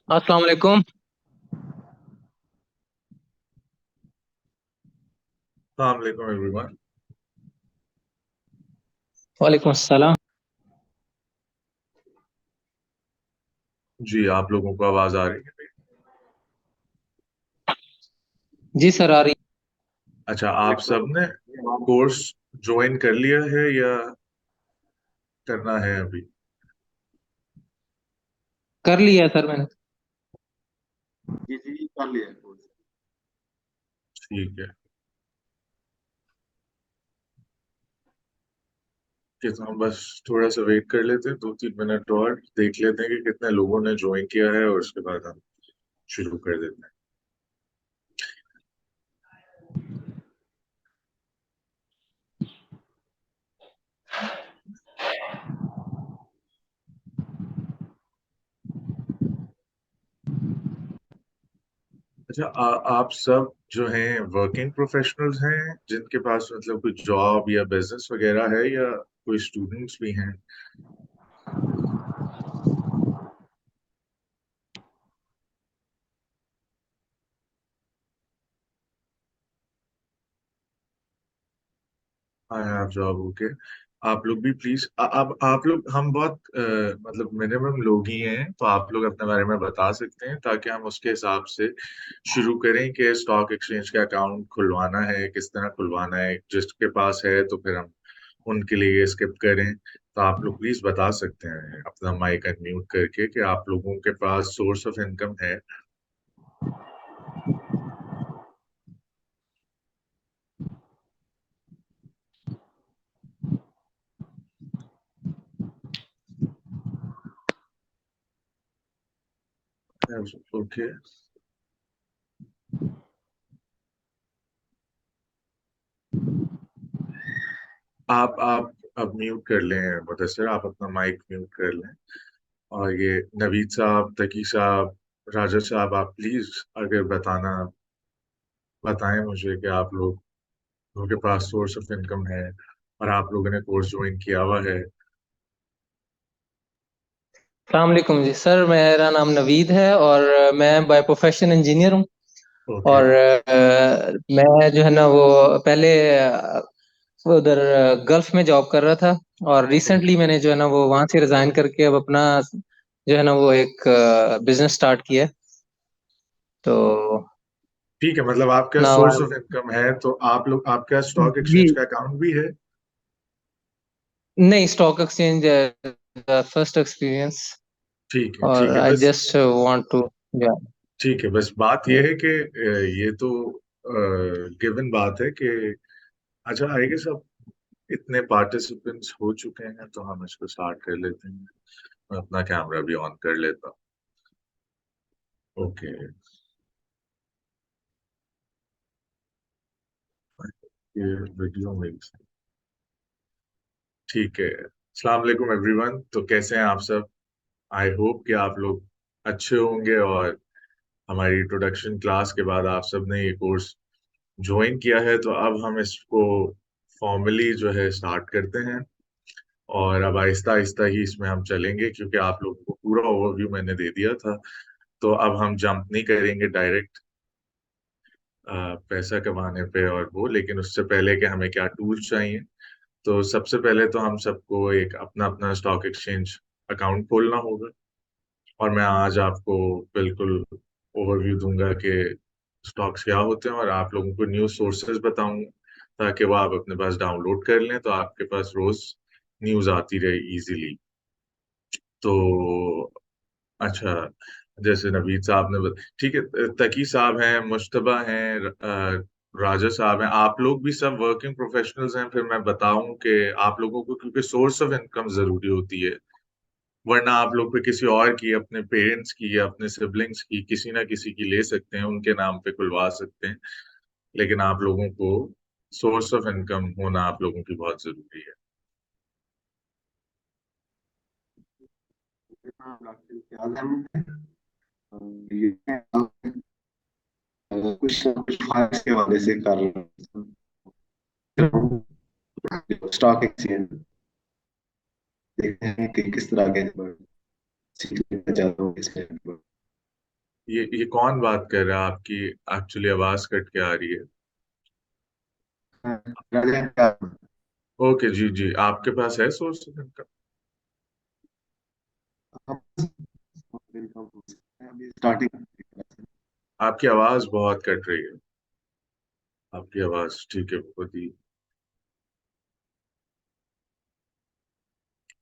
अस्सलाम वालेकुम। अस्सलाम वालेकुम एवरीवन। वालेकुम अस्सलाम। जी, आप लोगों को आवाज आ रही है? जी सर, आ रही। अच्छा, आप सब ने कोर्स ज्वाइन कर लिया है या करना है अभी? कर लिया है सर मैंने। जी जी, कर लिया है कोर्स। ठीक है कि तो हम बस थोड़ा सा वेट कर लेते हैं, 2-3 मिनट और देख लेते हैं कि कितने लोगों ने ज्वाइन किया है और उसके बाद हम शुरू कर देते हैं। अच्छा, आप सब जो हैं वर्किंग प्रोफेशनल्स हैं जिनके पास मतलब कोई जॉब या बिजनेस वगैरह है, या कोई स्टूडेंट्स भी हैं? हाँ, आप जॉब ओके। आप लोग भी प्लीज, अब आप लोग, हम बहुत मतलब मिनिमम लोग ही हैं, तो आप लोग अपने बारे में बता सकते हैं ताकि हम उसके हिसाब से शुरू करें कि स्टॉक एक्सचेंज का अकाउंट खुलवाना है, किस तरह खुलवाना है। जिसके पास है तो फिर हम उनके लिए स्किप करें। तो आप लोग प्लीज बता सकते हैं अपना माइक अनम्यूट करके कि आप लोगों के पास सोर्स ऑफ इनकम है। ओके, आप अब म्यूट कर लें मुदस्सिर, आप अपना माइक म्यूट कर लें। और ये नवीद साहब, तकी साहब, राजा साहब, आप प्लीज अगर बताएं मुझे कि आप लोगों के पास सोर्स ऑफ इनकम है और आप लोगों ने कोर्स ज्वाइन किया हुआ है। अस्सलाम वालेकुम जी सर, मेरा नाम नवीद है और मैं बाय प्रोफेशन इंजीनियर हूँ। ओके। और मैं जो है ना वो पहले उधर गल्फ में जॉब कर रहा था। और ओके, रिसेंटली मैंने जो है ना वो वहाँ से रिजाइन करके अब अपना जो है ना वो एक बिजनेस स्टार्ट किया है। तो ठीक है, मतलब आपका now source I of income है तो आप लोग, आपका स्टॉक जी एक्सचेंज का अकाउंट भी है? नहीं, स्टॉक एक्सचेंज फर्स्ट एक्सपीरियंस। ठीक है, और ठीक है, आई बस जस्ट वांट टू या ठीक है, बस बात यह है कि ये तो गिवन बात है कि, अच्छा आएगा सब, इतने पार्टिसिपेंट्स हो चुके हैं तो हम इसको स्टार्ट कर लेते हैं। मैं अपना कैमरा भी ऑन कर लेता हूँ। ओके, ये वीडियो में, ठीक है। अस्सलाम वालेकुम एवरीवन, तो कैसे हैं आप सब? आई होप कि आप लोग अच्छे होंगे। और हमारी इंट्रोडक्शन क्लास के बाद आप सब ने ये कोर्स ज्वाइन किया है, तो अब हम इसको फॉर्मली जो है स्टार्ट करते हैं। और अब आहिस्ता आहिस्ता ही इसमें हम चलेंगे क्योंकि आप लोगों को पूरा ओवरव्यू मैंने दे दिया था। तो अब हम जंप नहीं करेंगे डायरेक्ट पैसा कमाने पे और वो, लेकिन उससे पहले कि हमें क्या टूल्स चाहिए। तो सबसे पहले तो हम सबको एक अपना अपना स्टॉक एक्सचेंज अकाउंट खोलना होगा। और मैं आज आपको बिल्कुल ओवरव्यू दूंगा कि स्टॉक्स क्या होते हैं, और आप लोगों को न्यूज़ सोर्सेज बताऊंगा ताकि वो आप अपने पास डाउनलोड कर लें, तो आपके पास रोज न्यूज़ आती रहे इजीली। तो अच्छा, जैसे नवीद साहब ने ठीक है, तकी साहब हैं, मुश्तबा हैं, राजा साहब हैं, आप लोग भी सब वर्किंग प्रोफेशनल्स हैं। फिर मैं बताऊं कि आप लोगों को क्योंकि सोर्स ऑफ इनकम जरूरी होती है, वरना आप लोग पे किसी और की, अपने पेरेंट्स की या अपने सिबलिंग्स की, किसी ना किसी की ले सकते हैं, उनके नाम पे खुलवा सकते हैं। लेकिन आप लोगों को सोर्स ऑफ इनकम होना आप लोगों की बहुत जरूरी है। हाँ, डॉक्टर याद है मुझे। ये कुछ ना कुछ खास के वाले से कर रहा हूँ स्टॉक एक्सचेंज। देखते हैं कि किस तरह आगे बढ़ सीखने में चाहता हूँ किस लेवल पर। ये कौन बात कर रहा है? आपकी एक्चुअली आवाज कट के आ रही है। हाँ, राजा क्या ओके, जी जी, आपके पास है सोर्स का? हम इनकम हो सकते हैं अभी स्टार्टिंग। आपकी आवाज बहुत कट रही है। आपकी आवाज ठीक है, बहुत ही।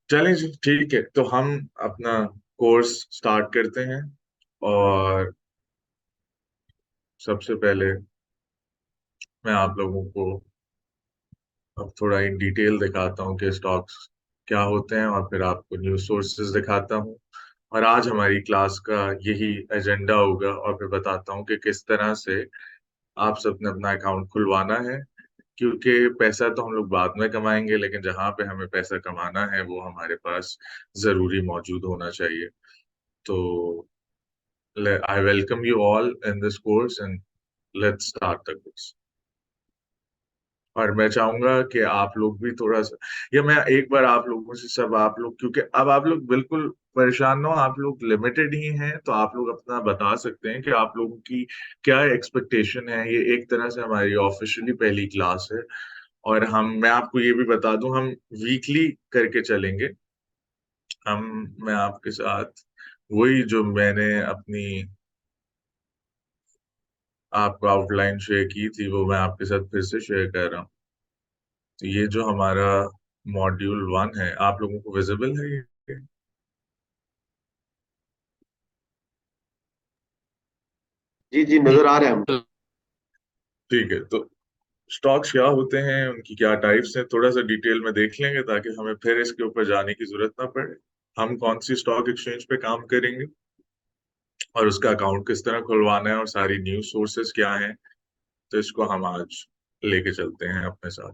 चलें जी, ठीक है, तो हम अपना कोर्स स्टार्ट करते हैं। और सबसे पहले मैं आप लोगों को अब थोड़ा इन डिटेल दिखाता हूँ कि स्टॉक्स क्या होते हैं, और फिर आपको न्यूज़ सोर्सेज दिखाता हूँ। और आज हमारी क्लास का यही एजेंडा होगा, और फिर बताता हूँ कि किस तरह से आप सबने अपना अकाउंट खुलवाना है। क्योंकि पैसा तो हम लोग बाद में कमाएंगे, लेकिन जहाँ पे हमें पैसा कमाना है वो हमारे पास जरूरी मौजूद होना चाहिए। तो I welcome you all in this course, and let's start the course. और मैं चाहूंगा कि आप लोग भी थोड़ा सा, या मैं एक बार आप लोगों से, सब आप लोग, क्योंकि अब आप लोग बिल्कुल परेशान ना हो, आप लोग लिमिटेड ही हैं, तो आप लोग अपना बता सकते हैं कि आप लोगों की क्या एक्सपेक्टेशन है। ये एक तरह से हमारी ऑफिशियली पहली क्लास है। और मैं आपको ये भी बता दूं, हम वीकली करके चलेंगे। हम मैं आपके साथ वही जो मैंने अपनी आपको आउटलाइन शेयर की थी, वो मैं आपके साथ फिर से शेयर कर रहा हूँ। तो ये जो हमारा मॉड्यूल 1 है, आप लोगों को विजिबल है ये? जी जी नजर आ रहा है हमको। ठीक है, तो स्टॉक्स क्या होते हैं, उनकी क्या टाइप्स हैं, थोड़ा सा डिटेल में देख लेंगे, ताकि हमें फिर इसके ऊपर जाने की जरूरत ना पड़े। हम कौन सी स्टॉक एक्सचेंज पे काम करेंगे, और उसका अकाउंट किस तरह खुलवाना है, और सारी न्यूज सोर्सेज क्या हैं, तो इसको हम आज लेके चलते हैं अपने साथ।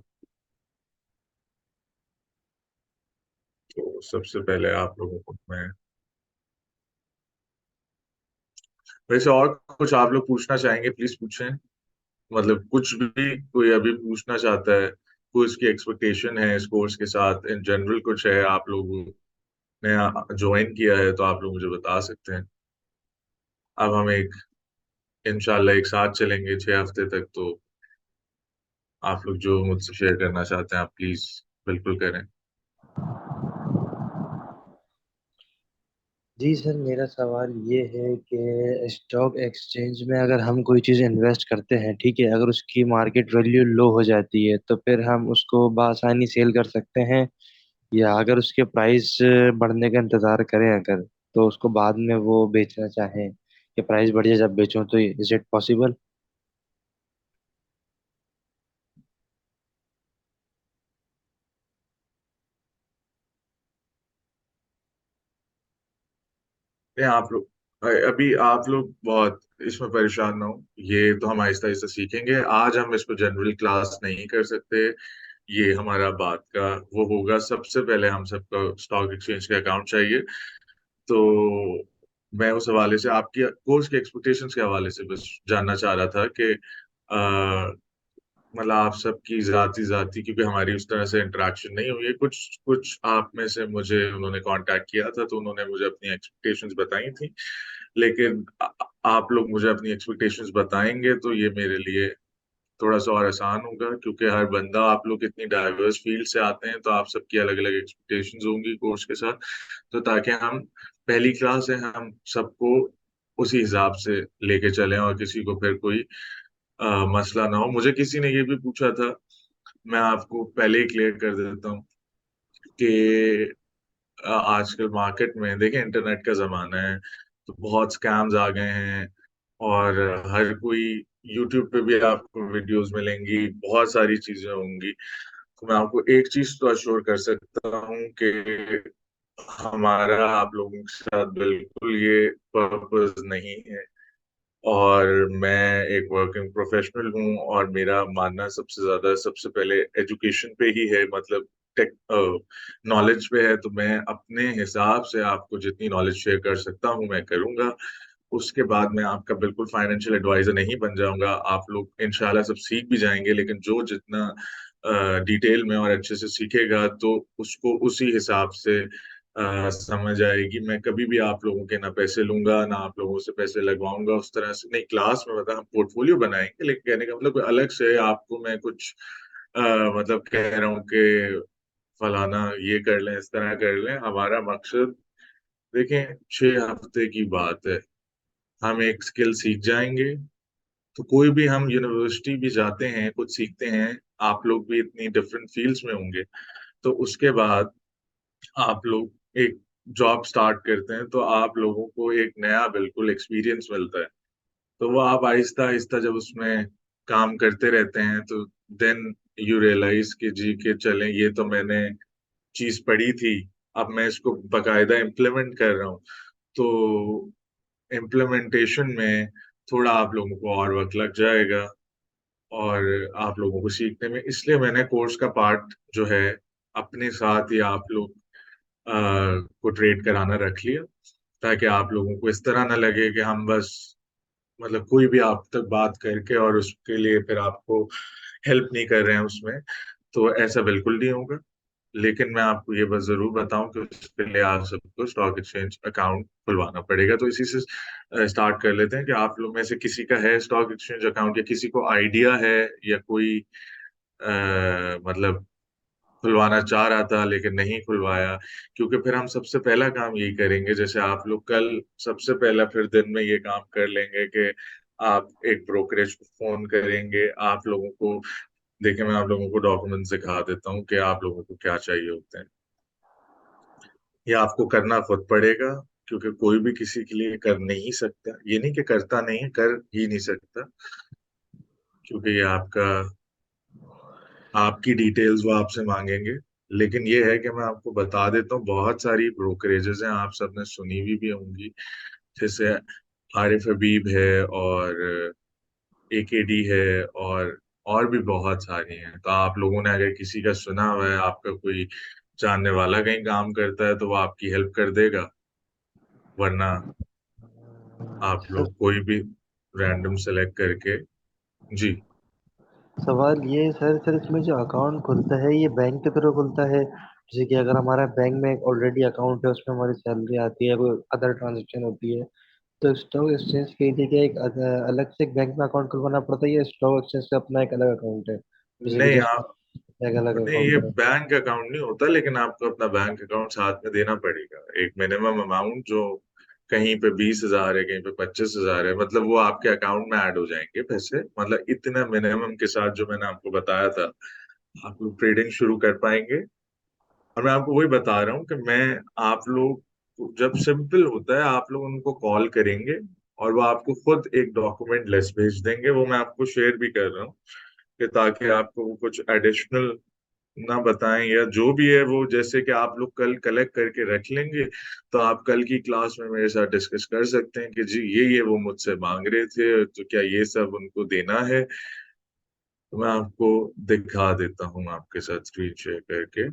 तो सबसे पहले आप लोगों को मैं, वैसे और कुछ आप लोग पूछना चाहेंगे, प्लीज पूछें। मतलब कुछ भी कोई अभी पूछना चाहता है, कोई उसकी एक्सपेक्टेशन है इस कोर्स के साथ, इन जनरल कुछ है, आप लोगों ने ज्वाइन किया है तो आप लोग मुझे बता सकते हैं। अब हम एक इंशाल्लाह एक साथ चलेंगे 6 हफ्ते तक, तो आप लोग जो मुझसे शेयर करना चाहते हैं, आप प्लीज बिल्कुल करें। जी सर, मेरा सवाल ये है कि स्टॉक एक्सचेंज में अगर हम कोई चीज़ इन्वेस्ट करते हैं, ठीक है, अगर उसकी मार्केट वैल्यू लो हो जाती है तो फिर हम उसको बआसानी सेल कर सकते हैं, या अगर उसके प्राइस बढ़ने का इंतज़ार करें अगर, तो उसको बाद में वो बेचना चाहें कि प्राइस बढ़ जाए जब बेचूं, तो इज इट पॉसिबल? ये आप लोग, अभी आप लोग बहुत इसमें परेशान ना हो, ये तो हम आहिस्ता आहिस्ता सीखेंगे। आज हम इसको जनरल क्लास नहीं कर सकते, ये हमारा बात का वो होगा। सबसे पहले हम सबको स्टॉक एक्सचेंज का अकाउंट चाहिए। तो मैं उस हवाले से, आपकी कोर्स के एक्सपेक्टेशंस के हवाले से बस जानना चाह रहा था कि मतलब आप सबकी जाती जाती, क्योंकि हमारी उस तरह से इंटरेक्शन नहीं हुई है। कुछ कुछ आप में से मुझे उन्होंने कांटेक्ट किया था, तो उन्होंने मुझे अपनी एक्सपेक्टेशंस बताई थी। लेकिन आप लोग मुझे अपनी एक्सपेक्टेशंस बताएंगे तो ये मेरे लिए थोड़ा सा और आसान होगा, क्योंकि हर बंदा, आप लोग इतनी डाइवर्स फील्ड से आते हैं, तो आप सबकी अलग अलग एक्सपेक्टेशंस होंगी कोर्स के साथ। तो ताकि हम, पहली क्लास है, हम सबको उसी हिसाब से लेके चलें, और किसी को फिर कोई मसला ना हो। मुझे किसी ने ये भी पूछा था, मैं आपको पहले ही क्लियर कर देता हूँ कि आजकल मार्केट में देखें, इंटरनेट का जमाना है, तो बहुत स्कैम्स आ गए हैं। और हर कोई, यूट्यूब पे भी आपको वीडियोस मिलेंगी, बहुत सारी चीजें होंगी। तो मैं आपको एक चीज तो अश्योर कर सकता हूँ कि हमारा आप लोगों के साथ बिल्कुल ये पर्पस नहीं है। और मैं एक वर्किंग प्रोफेशनल हूँ, और मेरा मानना सबसे ज्यादा, सबसे पहले एजुकेशन पे ही है, मतलब टेक नॉलेज पे है। तो मैं अपने हिसाब से आपको जितनी नॉलेज शेयर कर सकता हूँ मैं करूँगा। उसके बाद मैं आपका बिल्कुल फाइनेंशियल एडवाइजर नहीं बन जाऊंगा। आप लोग इंशाल्लाह सब सीख भी जाएंगे, लेकिन जो जितना डिटेल में और अच्छे से सीखेगा तो उसको उसी हिसाब से समझ आएगी। मैं कभी भी आप लोगों के ना पैसे लूंगा ना आप लोगों से पैसे लगवाऊंगा उस तरह से नहीं। क्लास में मतलब हम पोर्टफोलियो बनाएंगे, लेकिन कहने का मतलब कोई अलग से आपको मैं कुछ अ, मतलब कह रहा हूँ कि फलाना ये कर लें इस तरह कर लें। हमारा मकसद देखें, 6 हफ्ते की बात है, हम एक स्किल सीख जाएंगे। तो कोई भी हम यूनिवर्सिटी भी जाते हैं कुछ सीखते हैं, आप लोग भी इतनी डिफरेंट फील्ड्स में होंगे, तो उसके बाद आप लोग एक जॉब स्टार्ट करते हैं तो आप लोगों को एक नया बिल्कुल एक्सपीरियंस मिलता है। तो वो आप आहिस्ता आहिस्ता जब उसमें काम करते रहते हैं तो देन यू रियलाइज कि जी के चलें ये तो मैंने चीज पढ़ी थी, अब मैं इसको बकायदा इम्प्लीमेंट कर रहा हूँ। तो इम्प्लीमेंटेशन में थोड़ा आप लोगों को और वक्त लग जाएगा और आप लोगों को सीखने में, इसलिए मैंने कोर्स का पार्ट जो है अपने साथ ही आप लोग को ट्रेड कराना रख लिया, ताकि आप लोगों को इस तरह ना लगे कि हम बस मतलब कोई भी आप तक बात करके और उसके लिए फिर आपको हेल्प नहीं कर रहे हैं उसमें। तो ऐसा बिल्कुल नहीं होगा। लेकिन मैं आपको ये बस जरूर बताऊं कि उसके लिए आप सबको स्टॉक एक्सचेंज अकाउंट खुलवाना पड़ेगा। तो इसी से स्टार्ट कर लेते हैं कि आप लोग में से किसी का है स्टॉक एक्सचेंज अकाउंट, या किसी को आइडिया है या कोई मतलब खुलवाना चाह रहा था लेकिन नहीं खुलवाया। क्योंकि फिर हम सबसे पहला काम यही करेंगे, जैसे आप लोग कल सबसे पहला फिर दिन में ये काम कर लेंगे कि आप एक ब्रोकरेज को फोन करेंगे आप लोगों को। देखिए मैं आप लोगों को डॉक्यूमेंट्स दिखा देता हूँ कि आप लोगों को क्या चाहिए होते हैं। ये आपको करना खुद पड़ेगा, क्योंकि कोई भी किसी के लिए कर नहीं सकता। ये नहीं कि करता नहीं है, कर ही नहीं सकता, क्योंकि ये आपका आपकी डिटेल्स वो आपसे मांगेंगे। लेकिन ये है कि मैं आपको बता देता हूँ बहुत सारी ब्रोकरेजेस हैं, आप सबने सुनी हुई भी होंगी, जैसे आरिफ हबीब है और एकेडी है और भी बहुत सारी हैं। तो आप लोगों ने अगर किसी का सुना हुआ है, आपका कोई जानने वाला कहीं काम करता है तो वो आपकी हेल्प कर देगा। वरना आप सर, लोग कोई भी रैंडम सेलेक्ट करके। जी। सवाल ये है सर इसमें जो अकाउंट खुलता है ये बैंक के थ्रू खुलता है? जैसे कि अगर हमारा बैंक में ऑलरेडी अकाउंट है उसमें हमारी सैलरी आती है कोई अदर ट्रांजेक्शन होती है, तो स्टॉक एक्सचेंज के लिए क्या एक अलग से एक बैंक में अकाउंट खुलवाना पड़ता है या स्टॉक एक्सचेंज का अपना एक अलग अकाउंट है जैसे कि नहीं जस्ट आप एक अलग नहीं, ये अकाउंट है? बैंक अकाउंट नहीं होता, लेकिन आपको अपना बैंक अकाउंट साथ में देना पड़ेगा। एक मिनिमम अमाउंट जो कहीं पे 20,000 है, कहीं पे 25,000 है, मतलब वो आपके अकाउंट में ऐड हो जाएंगे पैसे। मतलब इतना मिनिमम के साथ जो मैंने आपको बताया था आप लोग ट्रेडिंग शुरू कर पाएंगे। और मैं आपको वही बता रहा हूँ कि मैं आप लोग जब सिंपल होता है आप लोग उनको कॉल करेंगे और वो आपको खुद एक डॉक्यूमेंट लिस्ट भेज देंगे। वो मैं आपको शेयर भी कर रहा हूँ कि ताकि आपको वो कुछ एडिशनल ना बताएं या जो भी है वो, जैसे कि आप लोग कल कलेक्ट करके रख लेंगे तो आप कल की क्लास में मेरे साथ डिस्कस कर सकते हैं कि जी ये वो मुझसे मांग रहे थे तो क्या ये सब उनको देना है। तो मैं आपको दिखा देता हूँ आपके साथ स्क्रीन शेयर करके।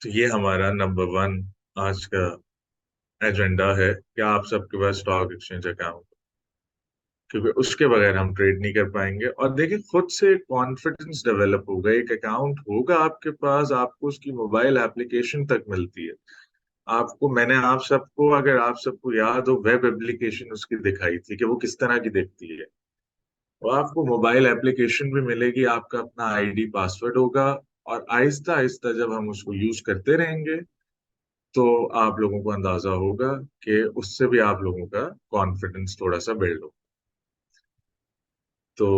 तो ये हमारा नंबर 1 आज का एजेंडा है कि आप सबके पास स्टॉक एक्सचेंज अकाउंट, क्योंकि उसके बगैर हम ट्रेड नहीं कर पाएंगे। और देखिए खुद से कॉन्फिडेंस डेवलप होगा, एक अकाउंट होगा आपके पास, आपको उसकी मोबाइल एप्लीकेशन तक मिलती है। आपको मैंने आप सबको, अगर आप सबको याद हो, वेब एप्लीकेशन उसकी दिखाई थी कि वो किस तरह की दिखती है। वो आपको मोबाइल एप्लीकेशन भी मिलेगी, आपका अपना आईडी पासवर्ड होगा। और आहिस्ता आहिस्ता जब हम उसको यूज करते रहेंगे तो आप लोगों को अंदाजा होगा कि उससे भी आप लोगों का कॉन्फिडेंस थोड़ा सा बिल्ड हो। तो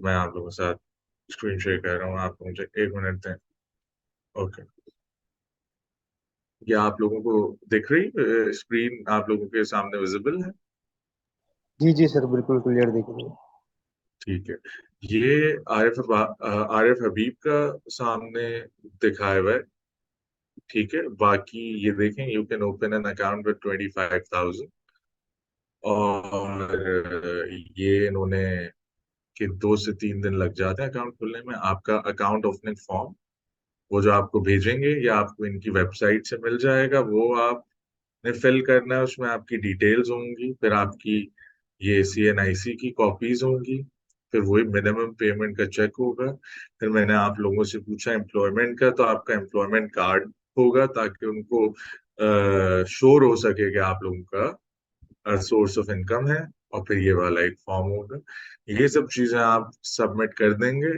मैं आप लोगों के साथ स्क्रीन शेयर कर रहा हूँ, आप मुझे 1 मिनट दें। ओके, क्या आप लोगों को दिख रही स्क्रीन आप लोगों के सामने विजिबल है? जी जी सर, बिल्कुल क्लियर दिख रही है। ठीक है। ये आरिफ हबीब का सामने दिखाया हुआ है। ठीक है, बाकी ये देखें, you can open an account with 25,000। और ये इन्होंने कि 2 से 3 दिन लग जाते हैं अकाउंट खुलने में। आपका अकाउंट ओपनिंग फॉर्म वो जो आपको भेजेंगे या आपको इनकी वेबसाइट से मिल जाएगा, वो आपने फिल करना है। उसमें आपकी डिटेल्स होंगी, फिर आपकी ये CNIC की कॉपीज होंगी, फिर वही मिनिमम पेमेंट का चेक होगा। फिर मैंने आप लोगों से पूछा एम्प्लॉयमेंट का, तो आपका एम्प्लॉयमेंट कार्ड होगा ताकि उनको श्योर हो सके कि आप लोगों का सोर्स ऑफ इनकम है। और फिर ये वाला एक फॉर्म होगा। ये सब चीजें आप सबमिट कर देंगे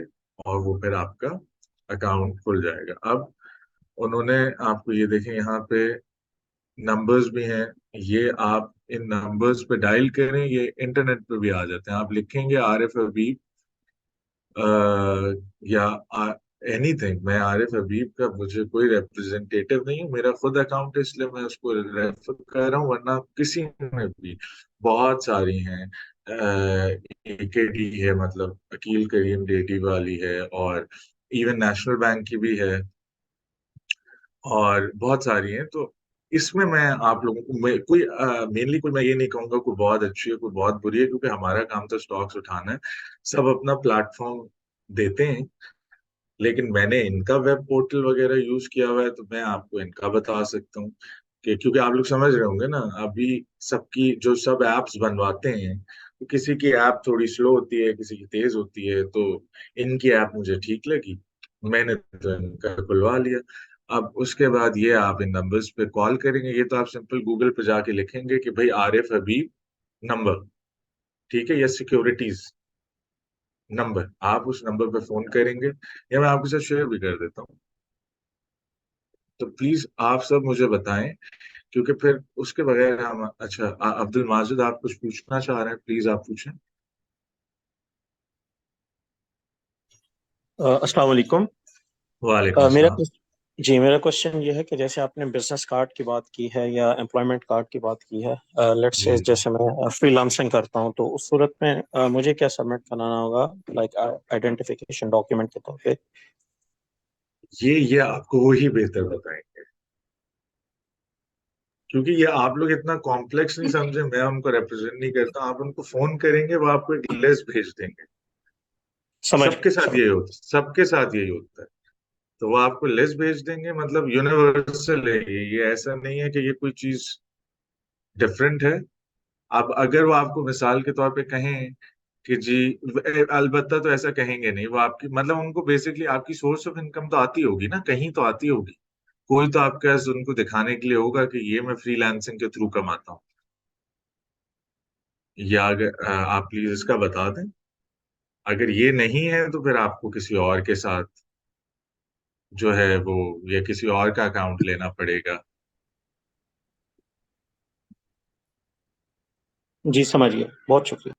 और वो फिर आपका अकाउंट खुल जाएगा। अब उन्होंने आपको ये देखें यहाँ पे नंबर्स भी हैं। ये आप इन नंबर्स पे डायल करें, ये इंटरनेट पे भी आ जाते हैं। आप लिखेंगे आरिफ हबीब या एनीथिंग, मैं आरिफ हबीब का मुझे कोई रिप्रेजेंटेटिव नहीं हूँ, मेरा खुद अकाउंट है इसलिए मैं उसको रेफर कर रहा हूँ, वरना किसी में भी बहुत सारी हैं। एकेडी है, मतलब अकील करीम डेडी वाली है, और इवन नेशनल बैंक की भी है, और बहुत सारी हैं। तो इसमें मैं आप लोगों को मैं कोई मेनली कोई मैं ये नहीं कहूंगा कोई बहुत अच्छी है कोई बहुत बुरी है, क्योंकि हमारा काम तो स्टॉक्स उठाना है। सब अपना प्लेटफॉर्म देते हैं, लेकिन मैंने इनका वेब पोर्टल वगैरह यूज किया हुआ है, तो मैं आपको इनका बता सकता हूँ कि क्योंकि आप लोग समझ रहे होंगे ना, अभी सबकी जो सब एप्स बनवाते हैं, तो किसी की ऐप थोड़ी स्लो होती है, किसी की तेज होती है। तो इनकी ऐप मुझे ठीक लगी, मैंने तो इनका खुलवा लिया। अब उसके बाद ये आप इन नंबर्स पे कॉल करेंगे। ये तो आप सिंपल गूगल पे जाके लिखेंगे कि भाई आरिफ हबीब नंबर, ठीक है, या सिक्योरिटीज नंबर, आप उस नंबर पे फोन करेंगे, या मैं आपके साथ शेयर भी कर देता हूँ। तो प्लीज आप सब मुझे बताएं, क्योंकि फिर उसके बगैर हम अच्छा अब्दुल माजिद आप कुछ पूछना चाह रहे हैं, प्लीज आप पूछें। अस्सलाम वालेकुम। वालेकुम मेरा अस्सलाम। जी मेरा क्वेश्चन ये है कि जैसे आपने बिजनेस कार्ड की बात की है या एम्प्लॉयमेंट कार्ड की बात की है, लेट्स से जी जी। जैसे मैं फ्रीलांसिंग करता हूँ, तो उस सूरत में मुझे क्या सबमिट कराना होगा, लाइक आइडेंटिफिकेशन डॉक्यूमेंट के तौर पे? ये आपको वही बेहतर बताएंगे, क्योंकि ये आप लोग इतना कॉम्प्लेक्स नहीं समझे, मैं उनको रिप्रेजेंट नहीं करता। आप उनको फोन करेंगे, वो आपको एक लिस्ट भेज देंगे। समझ सबके गया, साथ समझ। यही होता है, सबके साथ यही होता है। तो वो आपको लिस्ट भेज देंगे, मतलब यूनिवर्सल है ये ऐसा नहीं है कि ये कोई चीज डिफरेंट है। अब अगर वो आपको मिसाल के तौर पे कहें कि जी, अलबत्ता तो ऐसा कहेंगे नहीं, वो आपकी मतलब उनको बेसिकली आपकी सोर्स ऑफ इनकम तो आती होगी ना, कहीं तो आती होगी। कोई तो आपके पास उनको दिखाने के लिए होगा कि ये मैं फ्रीलांसिंग के थ्रू कमाता हूँ। या अगर आप प्लीज इसका बता दें, अगर ये नहीं है तो फिर आपको किसी और के साथ जो है वो, या किसी और का अकाउंट लेना पड़ेगा। जी समझ गया, बहुत शुक्रिया।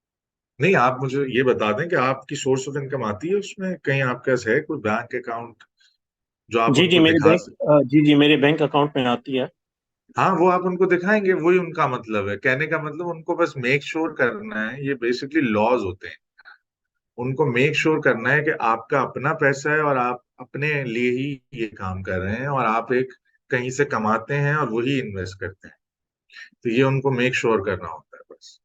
नहीं, आप मुझे ये बता दें कि आपकी सोर्स ऑफ इनकम आती है उसमें, कहीं आपके पास है कोई बैंक अकाउंट जो आप जी जी उनको मेरे दिखा बैंक सकते। जी जी मेरे बैंक अकाउंट में आती है। हाँ, वो आप उनको दिखाएंगे, वही उनका मतलब है। कहने का मतलब उनको बस मेक श्योर करना है, ये बेसिकली लॉज होते हैं। उनको मेक श्योर करना है कि आपका अपना पैसा है और आप अपने लिए ही ये काम कर रहे हैं, और आप एक कहीं से कमाते हैं और वही इन्वेस्ट करते हैं। तो ये उनको मेक श्योर करना होता है बस।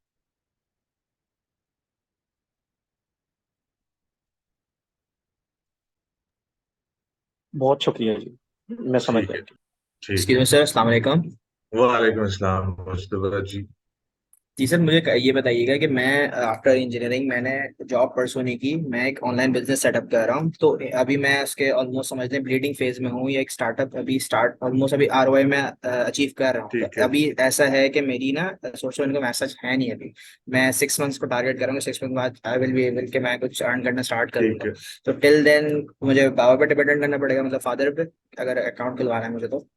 बहुत शुक्रिया जी, मैं समझ ठीक है। गया। ठीक एक्सक्यूज है। मी सर, अस्सलाम वालेकुम। वालेकुम अस्सलाम मुस्तफा जी। जी सर, मुझे ये बताइएगा कि मैं आफ्टर इंजीनियरिंग मैंने जॉब परसों नहीं की, मैं एक ऑनलाइन बिजनेस सेटअप कर रहा हूँ। तो अभी मैं उसके ऑलमोस्ट समझ लें ब्लीडिंग फेज में हूँ, या एक स्टार्टअप अभी स्टार्ट ऑलमोस्ट अभी आरओआई में अचीव कर रहा हूँ। ठीक तो है। अभी ऐसा है कि मेरी ना सोशल इनकम ऐसा है नहीं अभी। मैं 6 मंथ्स को टारगेट करूँगा, 6 मंथ बाद आई विल बी एबल के मैं कुछ अर्न करना स्टार्ट ठीक करूंगा। है। तो टिल देन मुझे बाबा पे डिपेंडेंट करना पड़ेगा, मतलब फादर पे, अगर अकाउंट खुलवाना है मुझे तो।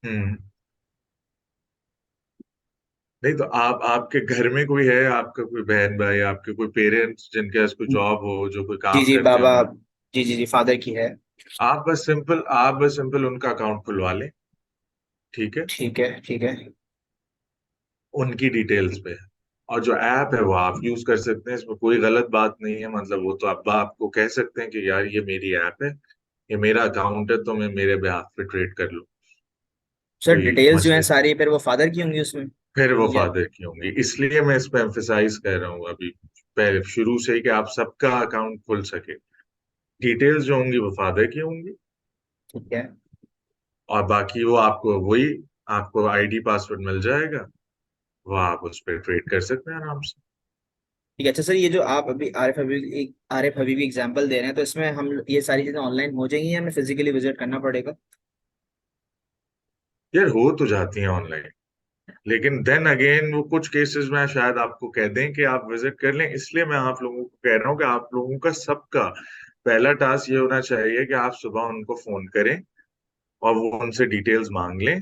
हम्म। नहीं तो आप, आपके घर में कोई है, आपका कोई बहन भाई, आपके कोई पेरेंट्स जिनके पास कोई जॉब हो, जो कोई जी काम जी करते बाबा, हो? जी जी जी फादर की है। आप बस सिंपल उनका अकाउंट खुलवा लें, ठीक है। ठीक है, ठीक है। उनकी डिटेल्स पे, और जो ऐप है वो आप यूज कर सकते हैं, इसमें कोई गलत बात नहीं है। मतलब वो तो आप आपको कह सकते हैं कि यार ये मेरी ऐप है, ये मेरा अकाउंट है, तो मैं मेरे बिहाफ पे ट्रेड कर लूँ, सर कोई डिटेल्स जो है मसले। सारी फिर वो फादर की होंगी उसमें, फिर वो या? फादर की होंगी, इसलिए मैं इस पे एम्फेसाइज कर रहा हूँ अभी पहले शुरू से ही, कि आप सबका अकाउंट खुल सके। डिटेल्स जो होंगी वो फादर की होंगी, ठीक है। और बाकी वो आपको वही, आपको आईडी पासवर्ड मिल जाएगा। वो आप उस पर ट्रेड कर सकते हैं आराम से। ठीक है। अच्छा सर, ये जो आप अभी आरिफ हबीब की एग्जांपल दे रहे हैं, तो इसमें हम ये सारी चीजें ऑनलाइन हो जाएंगी या हमें फिजिकली विजिट करना पड़ेगा? यार हो तो जाती है ऑनलाइन, लेकिन देन अगेन वो कुछ केसेस में शायद आपको कह दें कि आप विजिट कर लें, इसलिए मैं आप लोगों को कह रहा हूँ कि आप लोगों का सबका पहला टास्क ये होना चाहिए कि आप सुबह उनको फोन करें और वो उनसे डिटेल्स मांग लें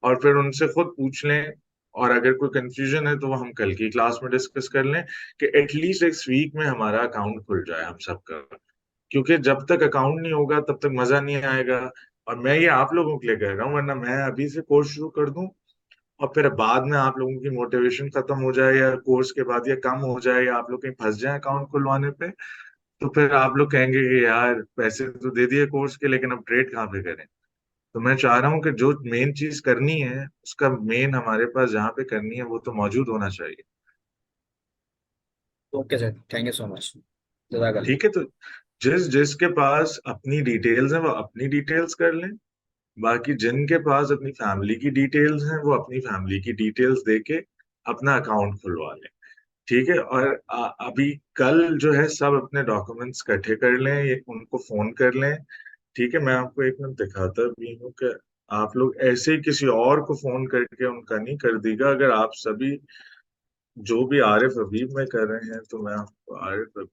और फिर उनसे खुद पूछ लें। और अगर कोई कंफ्यूजन है तो वो हम कल की क्लास में डिस्कस कर लें कि एटलीस्ट एक वीक में हमारा अकाउंट खुल जाए हम सबका। क्योंकि जब तक अकाउंट नहीं होगा तब तक मजा नहीं आएगा। और मैं ये आप लोगों के लिए कह रहा हूँ, वरना मैं अभी से कोर्स शुरू कर दूं और फिर बाद में आप लोगों की मोटिवेशन खत्म हो जाए या कोर्स के बाद ये कम हो जाए या आप लोग कहीं फंस जाए अकाउंट खुलवाने पे, तो फिर आप लोग कहेंगे कि यार पैसे तो दे दिए कोर्स के लेकिन अब ट्रेड कहाँ पे करें। तो मैं चाह रहा हूँ कि जो मेन चीज करनी है उसका मेन हमारे पास जहाँ पे करनी है वो तो मौजूद होना चाहिए। Okay sir, thank you so much. जज़ाकल्लाह। ठीक है, तो जिस जिसके पास अपनी डिटेल्स हैं वो अपनी डिटेल्स कर लें। बाकी जिनके पास अपनी फैमिली की डिटेल्स हैं वो अपनी फैमिली की डिटेल्स देके अपना अकाउंट खुलवा लें। ठीक है, और अभी कल जो है सब अपने डॉक्यूमेंट्स इकट्ठे कर लें, ये उनको फोन कर लें। ठीक है, मैं आपको एक मिनट दिखाता भी हूँ कि आप लोग ऐसे ही किसी और को फोन करके उनका नहीं कर दीगा। अगर आप सभी जो भी आरिफ हबीब में कर रहे हैं तो मैं आपको आरिफ हबीब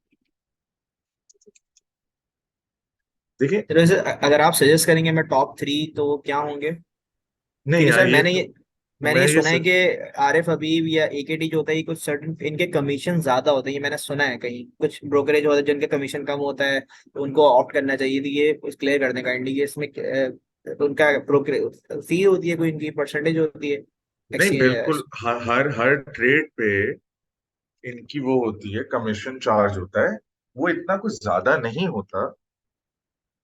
देखिए। चलो सर, अगर आप सजेस्ट करेंगे मैं टॉप 3 तो क्या होंगे? नहीं क्योंकि यार सर ये तो मैंने मैं ये ये सुना है कि आरिफ हबीब या एकेटी जो होता है, ये कुछ सर्टन इनके कमीशन ज्यादा होते हैं, ये मैंने सुना है। कहीं कुछ ब्रोकरेज होता है जिनके कमीशन कम होता है, तो उनको ऑप्ट करना चाहिए। तो ये क्लियर कर दें काइंडली, ये इसमें तो उनका ब्रोकरेज फी होती है, कोई इनकी परसेंटेज होती है नहीं बिल्कुल एक्सचेंज? हर ट्रेड पे इनकी वो होती है, कमीशन चार्ज होता है। वो इतना कुछ ज्यादा नहीं होता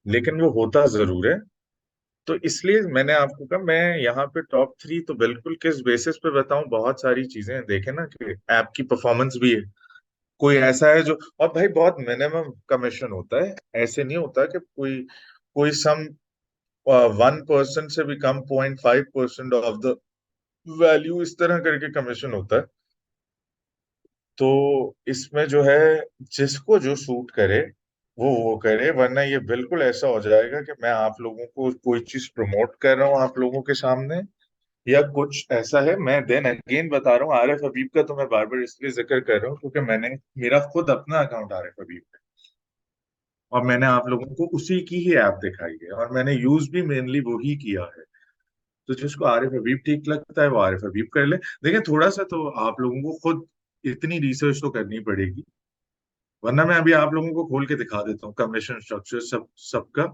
लेकिन वो होता जरूर है। तो इसलिए मैंने आपको कहा मैं यहाँ पे टॉप 3 तो बिल्कुल किस बेसिस पे बताऊं, बहुत सारी चीजें हैं। देखें ना कि ऐप की परफॉर्मेंस भी है, कोई ऐसा है जो, और भाई बहुत मिनिमम कमीशन होता है। ऐसे नहीं होता कि कोई कोई सम 1% से भी कम 0.5% ऑफ द वैल्यू इस तरह करके कमीशन होता है। तो इसमें जो है जिसको जो सूट करे वो करे, वरना ये बिल्कुल ऐसा हो जाएगा कि मैं आप लोगों को कोई चीज प्रमोट कर रहा हूँ आप लोगों के सामने या कुछ ऐसा है। मैं देन अगेन बता रहा हूँ, आरिफ हबीब का तो मैं बार बार इसलिए जिक्र कर रहा हूँ क्योंकि मैंने मेरा खुद अपना अकाउंट आरिफ हबीब है और मैंने आप लोगों को उसी की ही ऐप दिखाई है और मैंने यूज भी मेनली वही किया है। तो जिसको आरिफ हबीब ठीक लगता है वो आरिफ हबीब कर ले। देखिए थोड़ा सा तो आप लोगों को खुद इतनी रिसर्च तो करनी पड़ेगी, वरना मैं अभी आप लोगों को खोल के दिखा देता हूँ कमीशन स्ट्रक्चर सबका।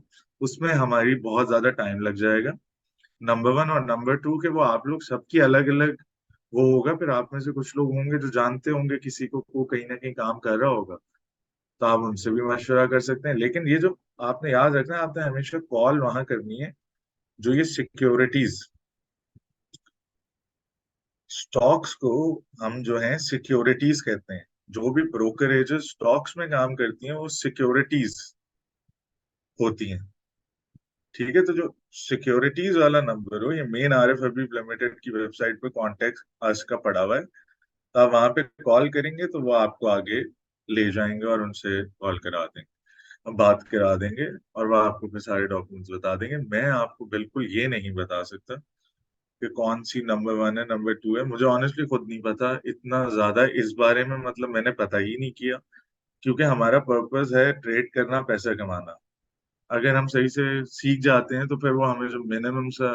उसमें हमारी बहुत ज्यादा टाइम लग जाएगा, नंबर वन। और नंबर टू के वो आप लोग सबकी अलग अलग वो होगा। फिर आप में से कुछ लोग होंगे जो जानते होंगे किसी को कहीं ना कहीं काम कर रहा होगा, तो आप उनसे भी मशवरा कर सकते हैं। लेकिन ये जो आपने याद रखना है, आपने हमेशा कॉल वहां करनी है जो ये सिक्योरिटीज, स्टॉक्स को हम जो है सिक्योरिटीज कहते हैं। जो भी ब्रोकरेजेस स्टॉक्स में काम करती हैं वो सिक्योरिटीज होती हैं। ठीक है, तो जो सिक्योरिटीज वाला नंबर हो, ये मेन आरिफ हबीब लिमिटेड की वेबसाइट पे कॉन्टेक्ट अस का पड़ा हुआ है। तो आप वहां पे कॉल करेंगे तो वो आपको आगे ले जाएंगे और उनसे कॉल करा देंगे, बात करा देंगे और वो आपको फिर सारे डॉक्यूमेंट्स बता देंगे। मैं आपको बिल्कुल ये नहीं बता सकता कि कौन सी नंबर वन है नंबर टू है। मुझे ऑनेस्टली खुद नहीं पता इतना ज्यादा इस बारे में, मतलब मैंने पता ही नहीं किया क्योंकि हमारा पर्पस है ट्रेड करना, पैसा कमाना। अगर हम सही से सीख जाते हैं तो फिर वो हमें जो मिनिमम सा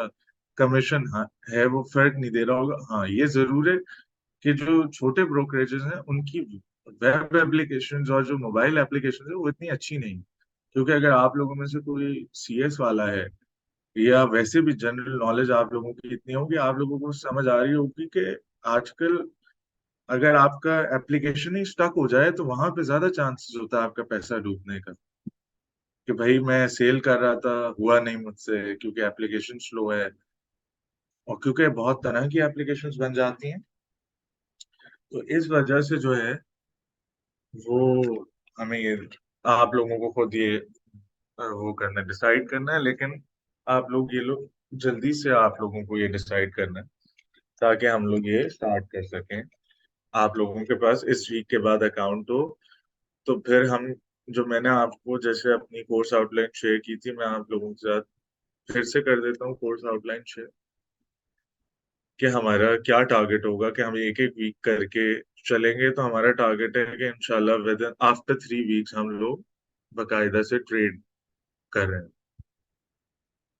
कमीशन है वो फर्क नहीं दे रहा होगा। हाँ ये जरूर है कि जो छोटे ब्रोकरेजेस हैं उनकी वेब एप्लीकेशन और जो मोबाइल एप्लीकेशन है वो इतनी अच्छी नहीं। क्योंकि अगर आप लोगों में से कोई सीएस वाला है या वैसे भी जनरल नॉलेज आप लोगों की इतनी होगी, आप लोगों को समझ आ रही होगी कि आजकल अगर आपका एप्लीकेशन ही स्टक हो जाए तो वहां पे ज्यादा चांसेस होता है आपका पैसा डूबने का। कि भाई मैं सेल कर रहा था, हुआ नहीं मुझसे क्योंकि एप्लीकेशन स्लो है और क्योंकि बहुत तरह की एप्लीकेशंस बन जाती हैं। तो इस वजह से जो है वो हमें ये आप लोगों को खुद ये वो करना डिसाइड करना है। लेकिन आप लोग ये लोग जल्दी से आप लोगों को ये डिसाइड करना है ताकि हम लोग ये स्टार्ट कर सकें। आप लोगों के पास इस वीक के बाद अकाउंट हो, तो फिर हम, जो मैंने आपको जैसे अपनी कोर्स आउटलाइन शेयर की थी, मैं आप लोगों के साथ फिर से कर देता हूँ कोर्स आउटलाइन शेयर, कि हमारा क्या टारगेट होगा, कि हम एक एक वीक करके चलेंगे। तो हमारा टारगेट है कि इंशाल्लाह विद इन आफ्टर 3 वीक्स हम लोग बकायदा से ट्रेड कर रहे हैं।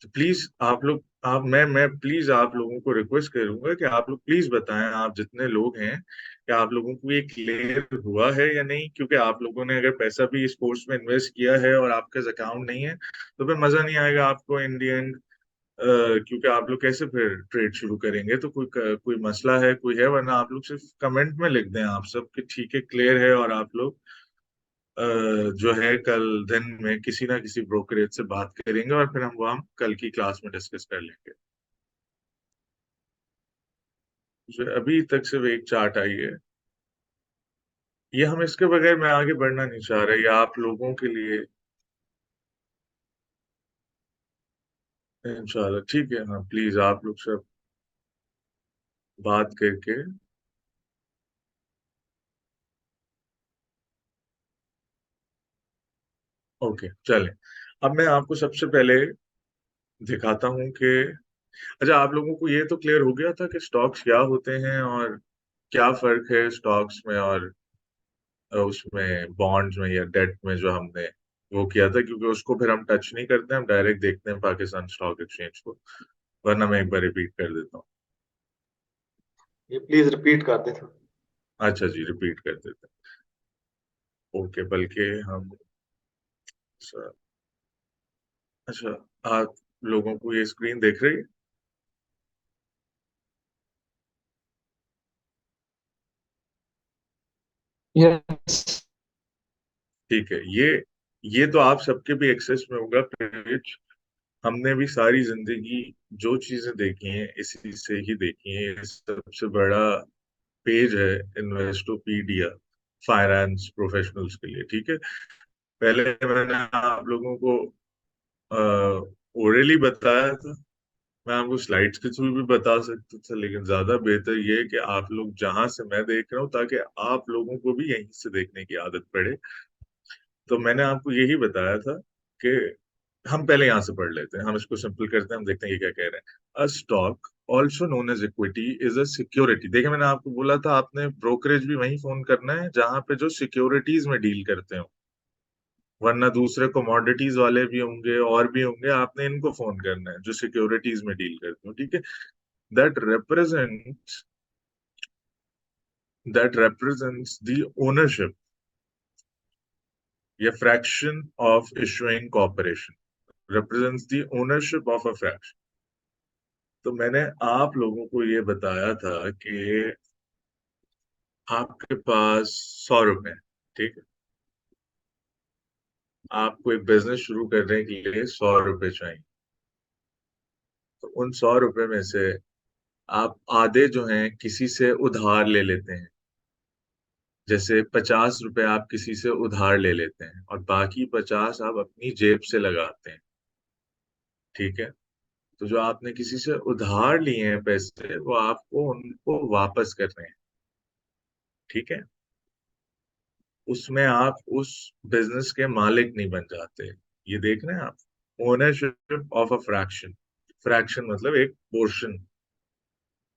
तो प्लीज आप लोग, आप मैं प्लीज आप लोगों को रिक्वेस्ट करूंगा कि आप लोग प्लीज बताएं, आप जितने लोग हैं, कि आप लोगों को ये क्लियर हुआ है या नहीं। क्योंकि आप लोगों ने अगर पैसा भी इस कोर्स में इन्वेस्ट किया है और आपके अकाउंट नहीं है, तो फिर मजा नहीं आएगा आपको इन दी एंड। क्योंकि आप लोग कैसे फिर ट्रेड शुरू करेंगे? तो कोई मसला है, कोई है? वरना आप लोग सिर्फ कमेंट में लिख दें आप सब कि ठीक है, क्लियर है, और आप लोग जो है कल दिन में किसी ना किसी ब्रोकरेज से बात करेंगे, और फिर हम कल की क्लास में डिस्कस कर लेंगे। जो अभी तक सिर्फ एक चार्ट आई है, ये हम इसके बगैर मैं आगे बढ़ना नहीं चाह रहा, ये आप लोगों के लिए इंशाल्लाह। ठीक है, हाँ प्लीज आप लोग सब बात करके। ओके चलें। अब मैं आपको सबसे पहले दिखाता हूँ कि, अच्छा आप लोगों को ये तो क्लियर हो गया था कि स्टॉक्स क्या होते हैं और क्या फर्क है स्टॉक्स में और उसमें बॉन्ड्स में या डेट में, जो हमने वो किया था। क्योंकि उसको फिर हम टच नहीं करते, हम डायरेक्ट देखते हैं पाकिस्तान स्टॉक एक्सचेंज को। वरना मैं एक बार रिपीट कर देता हूँ। ये प्लीज रिपीट कर दे तो। अच्छा जी, रिपीट कर देते हैं। ओके, बल्कि हम, अच्छा, आप लोगों को ये स्क्रीन देख रही है? यस। ठीक है, ये तो आप सबके भी एक्सेस में होगा पेज। हमने भी सारी जिंदगी जो चीजें देखी हैं इसी से ही देखी हैं। ये सबसे बड़ा पेज है इन्वेस्टोपीडिया फाइनेंस प्रोफेशनल्स के लिए। ठीक है, पहले मैंने आप लोगों को ओरली बताया था, मैं आपको स्लाइड्स के थ्रू भी बता सकता था, लेकिन ज्यादा बेहतर ये है कि आप लोग जहां से मैं देख रहा हूँ, ताकि आप लोगों को भी यहीं से देखने की आदत पड़े। तो मैंने आपको यही बताया था कि हम पहले यहां से पढ़ लेते हैं, हम इसको सिंपल करते हैं, हम देखते हैं ये क्या कह रहे हैं। A stock also known as equity is a security. देखिए मैंने आपको बोला था, आपने ब्रोकरेज भी वहीं फोन करना है जहां पे जो सिक्योरिटीज में डील करते हो, वरना दूसरे कमोडिटीज वाले भी होंगे और भी होंगे, आपने इनको फोन करना है जो सिक्योरिटीज में डील करते हो। ठीक है, that represents that represents the ownership या fraction of issuing corporation, represents the ownership of a fraction। तो मैंने आप लोगों को ये बताया था कि आपके पास 100 रुपए, ठीक है, आपको एक बिजनेस शुरू करने के लिए 100 रुपए चाहिए। तो उन 100 रुपए में से आप आधे जो हैं किसी से उधार ले लेते हैं। जैसे 50 रुपए आप किसी से उधार ले लेते हैं और बाकी 50 आप अपनी जेब से लगाते हैं। ठीक है, तो जो आपने किसी से उधार लिए हैं पैसे, वो आपको उनको वापस करने हैं। ठीक है, उसमें आप उस बिजनेस के मालिक नहीं बन जाते। ये देख रहे हैं आप, ownership of a fraction. Fraction मतलब एक पोर्शन।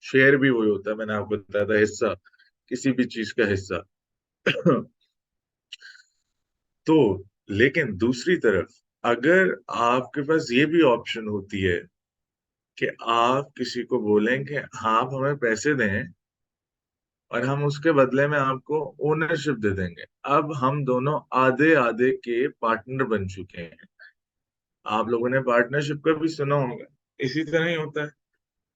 शेयर भी वही होता है, मैंने आपको बताया था, हिस्सा, किसी भी चीज का हिस्सा। तो लेकिन दूसरी तरफ, अगर आपके पास ये भी ऑप्शन होती है कि आप किसी को बोलें कि आप हमें पैसे दें और हम उसके बदले में आपको ओनरशिप दे देंगे। अब हम दोनों आधे आधे के पार्टनर बन चुके हैं। आप लोगों ने पार्टनरशिप का भी सुना होगा, इसी तरह ही होता है।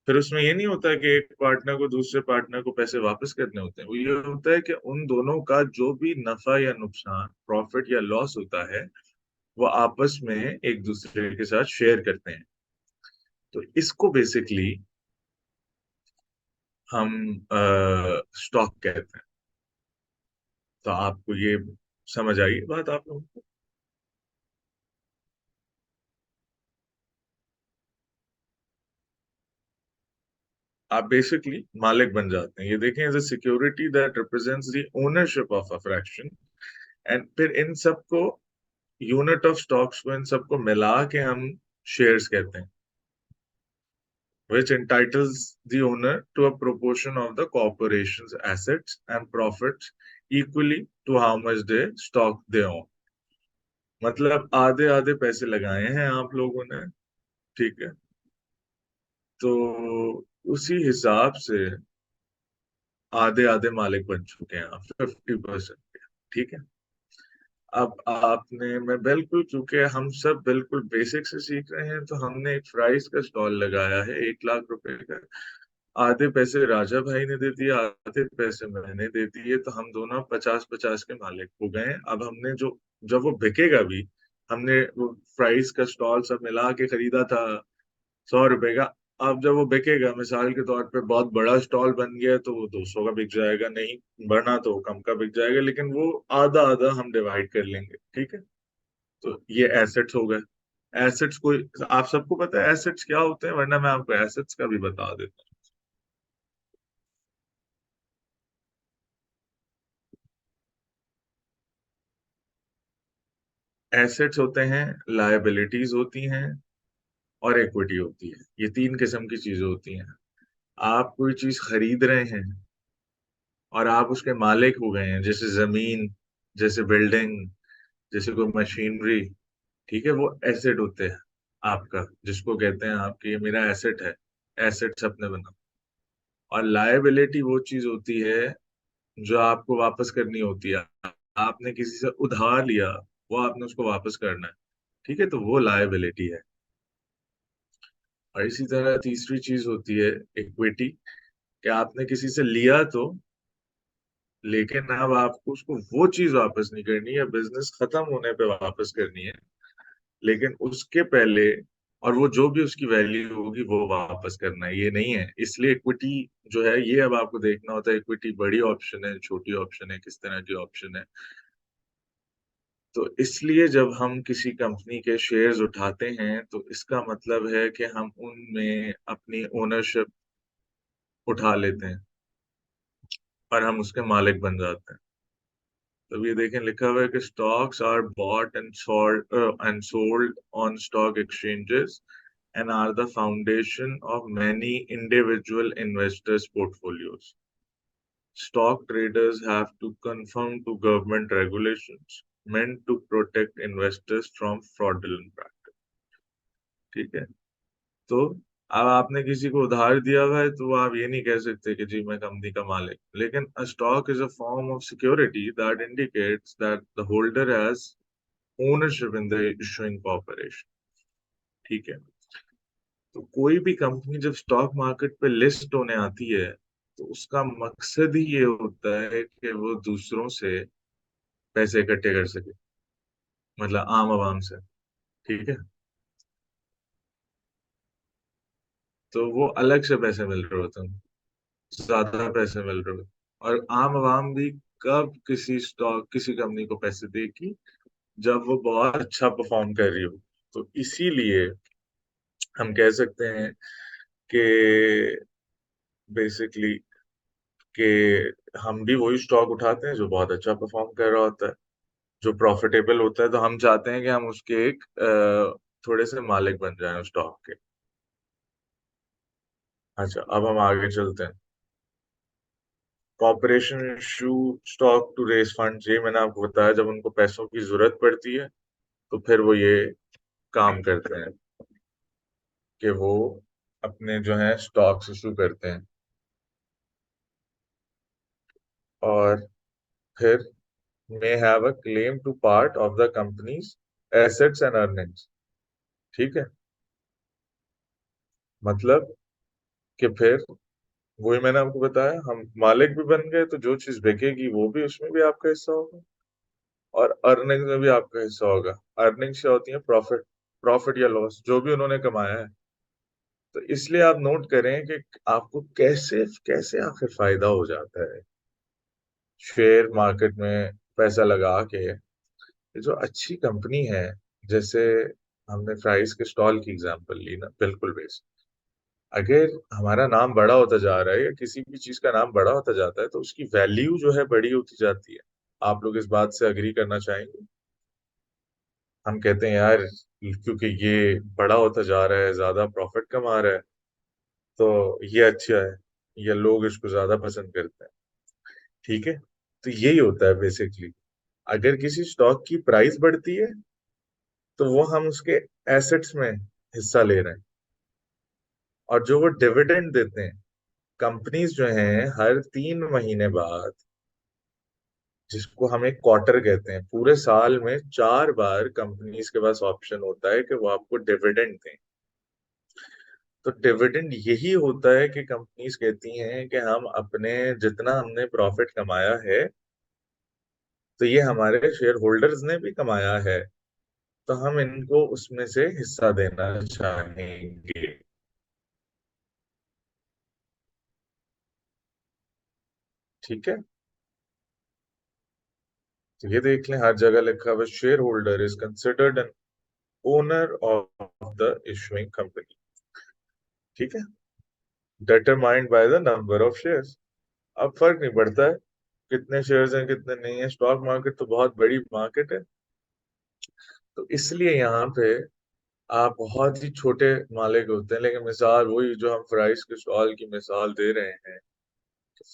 फिर उसमें ये नहीं होता कि एक पार्टनर को दूसरे पार्टनर को पैसे वापस करने होते हैं। वो ये होता है कि उन दोनों का जो भी नफा या नुकसान, प्रॉफिट या लॉस होता है, वो आपस में एक दूसरे के साथ शेयर करते हैं। तो इसको बेसिकली हम स्टॉक कहते हैं। तो आपको ये समझ आई बात आप लोगों को? आप बेसिकली मालिक बन जाते हैं। ये देखें, as a security that represents the ownership of a fraction. And फिर इन सबको, यूनिट ऑफ स्टॉक्स को, इन सबको मिला के हम शेयर्स कहते हैं, which entitles the owner to a proportion of the corporation's assets and profits equally to how much they stock they own। मतलब आधे आधे पैसे लगाए हैं आप लोगों ने, ठीक है, तो उसी हिसाब से आधे आधे मालिक बन चुके हैं आप, 50%। ठीक है। अब आपने, मैं बिल्कुल, क्योंकि हम सब बिल्कुल बेसिक से सीख रहे हैं, तो हमने एक फ्राइज का स्टॉल लगाया है 1 लाख रुपए का। आधे पैसे राजा भाई ने दे दिए, आधे पैसे मैंने दे दिए, तो हम दोनों 50-50 के मालिक हो गए। अब हमने जो, जब वो बिकेगा भी, हमने वो फ्राइज का स्टॉल सब मिला के खरीदा था 100 रुपए का। अब जब वो बिकेगा, मिसाल के तौर पे बहुत बड़ा स्टॉल बन गया, तो वो 200 का बिक जाएगा, नहीं बढ़ना तो वो कम का बिक जाएगा, लेकिन वो आधा आधा हम डिवाइड कर लेंगे। ठीक है। तो ये एसेट्स हो गए। एसेट्स को, आप सबको पता है एसेट्स क्या होते हैं, वरना मैं आपको एसेट्स का भी बता देता हूँ। एसेट्स होते हैं, लायबिलिटीज होती हैं, और इक्विटी होती है। ये 3 किस्म की चीजें होती हैं। आप कोई चीज खरीद रहे हैं और आप उसके मालिक हो गए हैं, जैसे जमीन, जैसे बिल्डिंग, जैसे कोई मशीनरी, ठीक है, वो एसेट होते हैं आपका, जिसको कहते हैं आप कि ये मेरा एसेट है, एसेट्स अपने बना। और लायबिलिटी वो चीज होती है जो आपको वापस करनी होती है। आपने किसी से उधार लिया, वो आपने उसको वापस करना है, ठीक है, तो वो लायबिलिटी है। और इसी तरह तीसरी चीज होती है इक्विटी, कि आपने किसी से लिया तो, लेकिन अब आपको उसको वो चीज वापस नहीं करनी है, बिजनेस खत्म होने पे वापस करनी है, लेकिन उसके पहले, और वो जो भी उसकी वैल्यू होगी वो वापस करना है, ये नहीं है। इसलिए इक्विटी जो है, ये अब आपको देखना होता है, इक्विटी बड़ी ऑप्शन है, छोटी ऑप्शन है, किस तरह की ऑप्शन है। तो इसलिए जब हम किसी कंपनी के शेयर्स उठाते हैं, तो इसका मतलब है कि हम उनमें अपनी ओनरशिप उठा लेते हैं और हम उसके मालिक बन जाते हैं। तो ये देखें, लिखा हुआ है कि stocks are bought and sold on stock exchanges and are the foundation of many individual investors' portfolios. Stock traders have to conform to government regulations meant to protect investors from fraudulent practice. ठीक है। तो अब आपने किसी को उधार दिया हुआ है, तो आप ये नहीं कह सकते कि जी मैं कंपनी का मालिक, लेकिन a stock is a form of security that indicates that the holder has ownership in the issuing corporation। ठीक है। तो कोई भी कंपनी जब स्टॉक मार्केट पे लिस्ट होने आती है, तो उसका मकसद ही ये होता है कि वो दूसरों से पैसे इकट्ठे कर सके, मतलब आम आवाम से। ठीक है। तो वो अलग से पैसे मिल रहे होते हैं, ज्यादा पैसे मिल रहे होते हैं। और आम आवाम भी कब किसी स्टॉक, किसी कंपनी को पैसे देगी, जब वो बहुत अच्छा परफॉर्म कर रही हो। तो इसीलिए हम कह सकते हैं कि बेसिकली कि हम भी वही स्टॉक उठाते हैं जो बहुत अच्छा परफॉर्म कर रहा होता है, जो प्रॉफिटेबल होता है, तो हम चाहते हैं कि हम उसके एक थोड़े से मालिक बन जाएं उस स्टॉक के। अच्छा, अब हम आगे चलते हैं। Corporation issue stock to raise fund, ये मैंने आपको बताया, जब उनको पैसों की जरूरत पड़ती है, तो फिर वो ये काम करते हैं कि वो अपने जो है स्टॉक्स इशू करते हैं। और फिर may have a claim to part of the company's assets and earnings। ठीक है। मतलब कि फिर वही मैंने आपको बताया, हम मालिक भी बन गए, तो जो चीज बिकेगी वो भी, उसमें भी आपका हिस्सा होगा, और अर्निंग्स में भी आपका हिस्सा होगा। अर्निंग्स क्या होती है? प्रॉफिट, प्रॉफिट या लॉस, जो भी उन्होंने कमाया है। तो इसलिए आप नोट करें कि आपको कैसे कैसे आखिर फायदा हो जाता है शेयर मार्केट में पैसा लगा के। ये जो अच्छी कंपनी है, जैसे हमने फ्राइज के स्टॉल की एग्जांपल ली ना, बिल्कुल बेस्ट, अगर हमारा नाम बड़ा होता जा रहा है या किसी भी चीज का नाम बड़ा होता जाता है तो उसकी वैल्यू जो है बड़ी होती जाती है। आप लोग इस बात से अग्री करना चाहेंगे? हम कहते हैं यार क्योंकि ये बड़ा होता जा रहा है, ज्यादा प्रॉफिट कमा रहा है, तो ये अच्छा है, या लोग इसको ज्यादा पसंद करते हैं। ठीक है, तो यही होता है बेसिकली। अगर किसी स्टॉक की प्राइस बढ़ती है तो वो हम उसके एसेट्स में हिस्सा ले रहे हैं। और जो वो डिविडेंड देते हैं, कंपनीज जो हैं हर 3 महीने बाद, जिसको हम एक क्वार्टर कहते हैं, पूरे साल में 4 बार कंपनीज के पास ऑप्शन होता है कि वो आपको डिविडेंड दें। तो डिविडेंड यही होता है कि कंपनीज कहती हैं कि हम अपने जितना हमने प्रॉफिट कमाया है, तो ये हमारे शेयर होल्डर्स ने भी कमाया है, तो हम इनको उसमें से हिस्सा देना चाहेंगे। ठीक है, तो ये देख लें, हर जगह लिखा हुआ share holder is considered an owner of the issuing company. ठीक है, determined by the number of shares. अब फर्क नहीं पड़ता है कितने शेयर्स हैं कितने नहीं है, स्टॉक मार्केट तो बहुत बड़ी मार्केट है। तो इसलिए यहाँ पे आप बहुत ही छोटे मालिक होते हैं, लेकिन मिसाल वही जो हम फ्राइज के स्टॉल की मिसाल दे रहे हैं,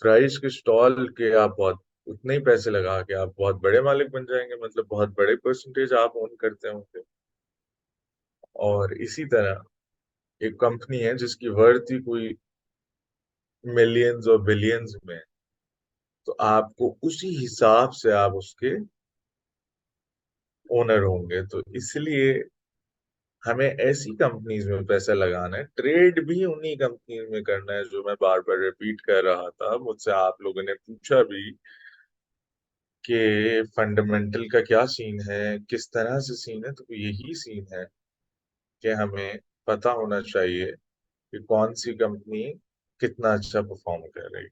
फ्राइज के स्टॉल के आप बहुत उतने ही पैसे लगा के आप बहुत बड़े मालिक बन जाएंगे, मतलब बहुत बड़े परसेंटेज आप ओन करते होंगे। और इसी तरह एक कंपनी है जिसकी वर्थ ही कोई मिलियंस और बिलियंस में है, तो आपको उसी हिसाब से आप उसके ओनर होंगे। तो इसलिए हमें ऐसी कंपनीज में पैसा लगाना है, ट्रेड भी उन्हीं कंपनीज में करना है, जो मैं बार बार रिपीट कर रहा था। मुझसे आप लोगों ने पूछा भी कि फंडामेंटल का क्या सीन है, किस तरह से सीन है, तो यही सीन है कि हमें पता होना चाहिए कि कौन सी कंपनी कितना अच्छा परफॉर्म कर रही है।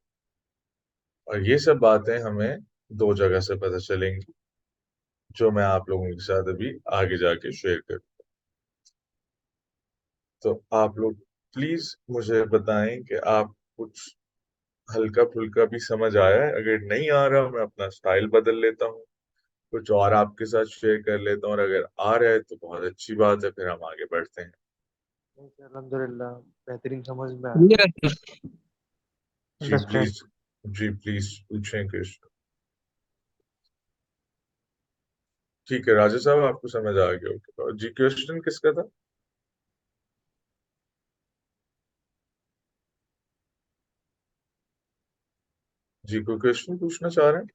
और ये सब बातें हमें 2 जगह से पता चलेंगी, जो मैं आप लोगों के साथ अभी आगे जाके शेयर करूँ। तो आप लोग प्लीज मुझे बताएं कि आप कुछ हल्का फुल्का भी समझ आया है। अगर नहीं आ रहा, मैं अपना स्टाइल बदल लेता हूँ, कुछ और आपके साथ शेयर कर लेता हूँ, और अगर आ रहा है तो बहुत अच्छी बात है, फिर हम आगे बढ़ते हैं। नहीं सर, अल्हम्दुलिल्लाह बेहतरीन समझ में आया। क्लियर है सर? जी अंडरस्टैंड। प्लीज, जी प्लीज पूछें कृष्ण। ठीक है राजा साहब, आपको समझ आ गया? ओके जी, क्वेश्चन किसका था? जी, कोई क्वेश्चन पूछना चाह रहे हैं?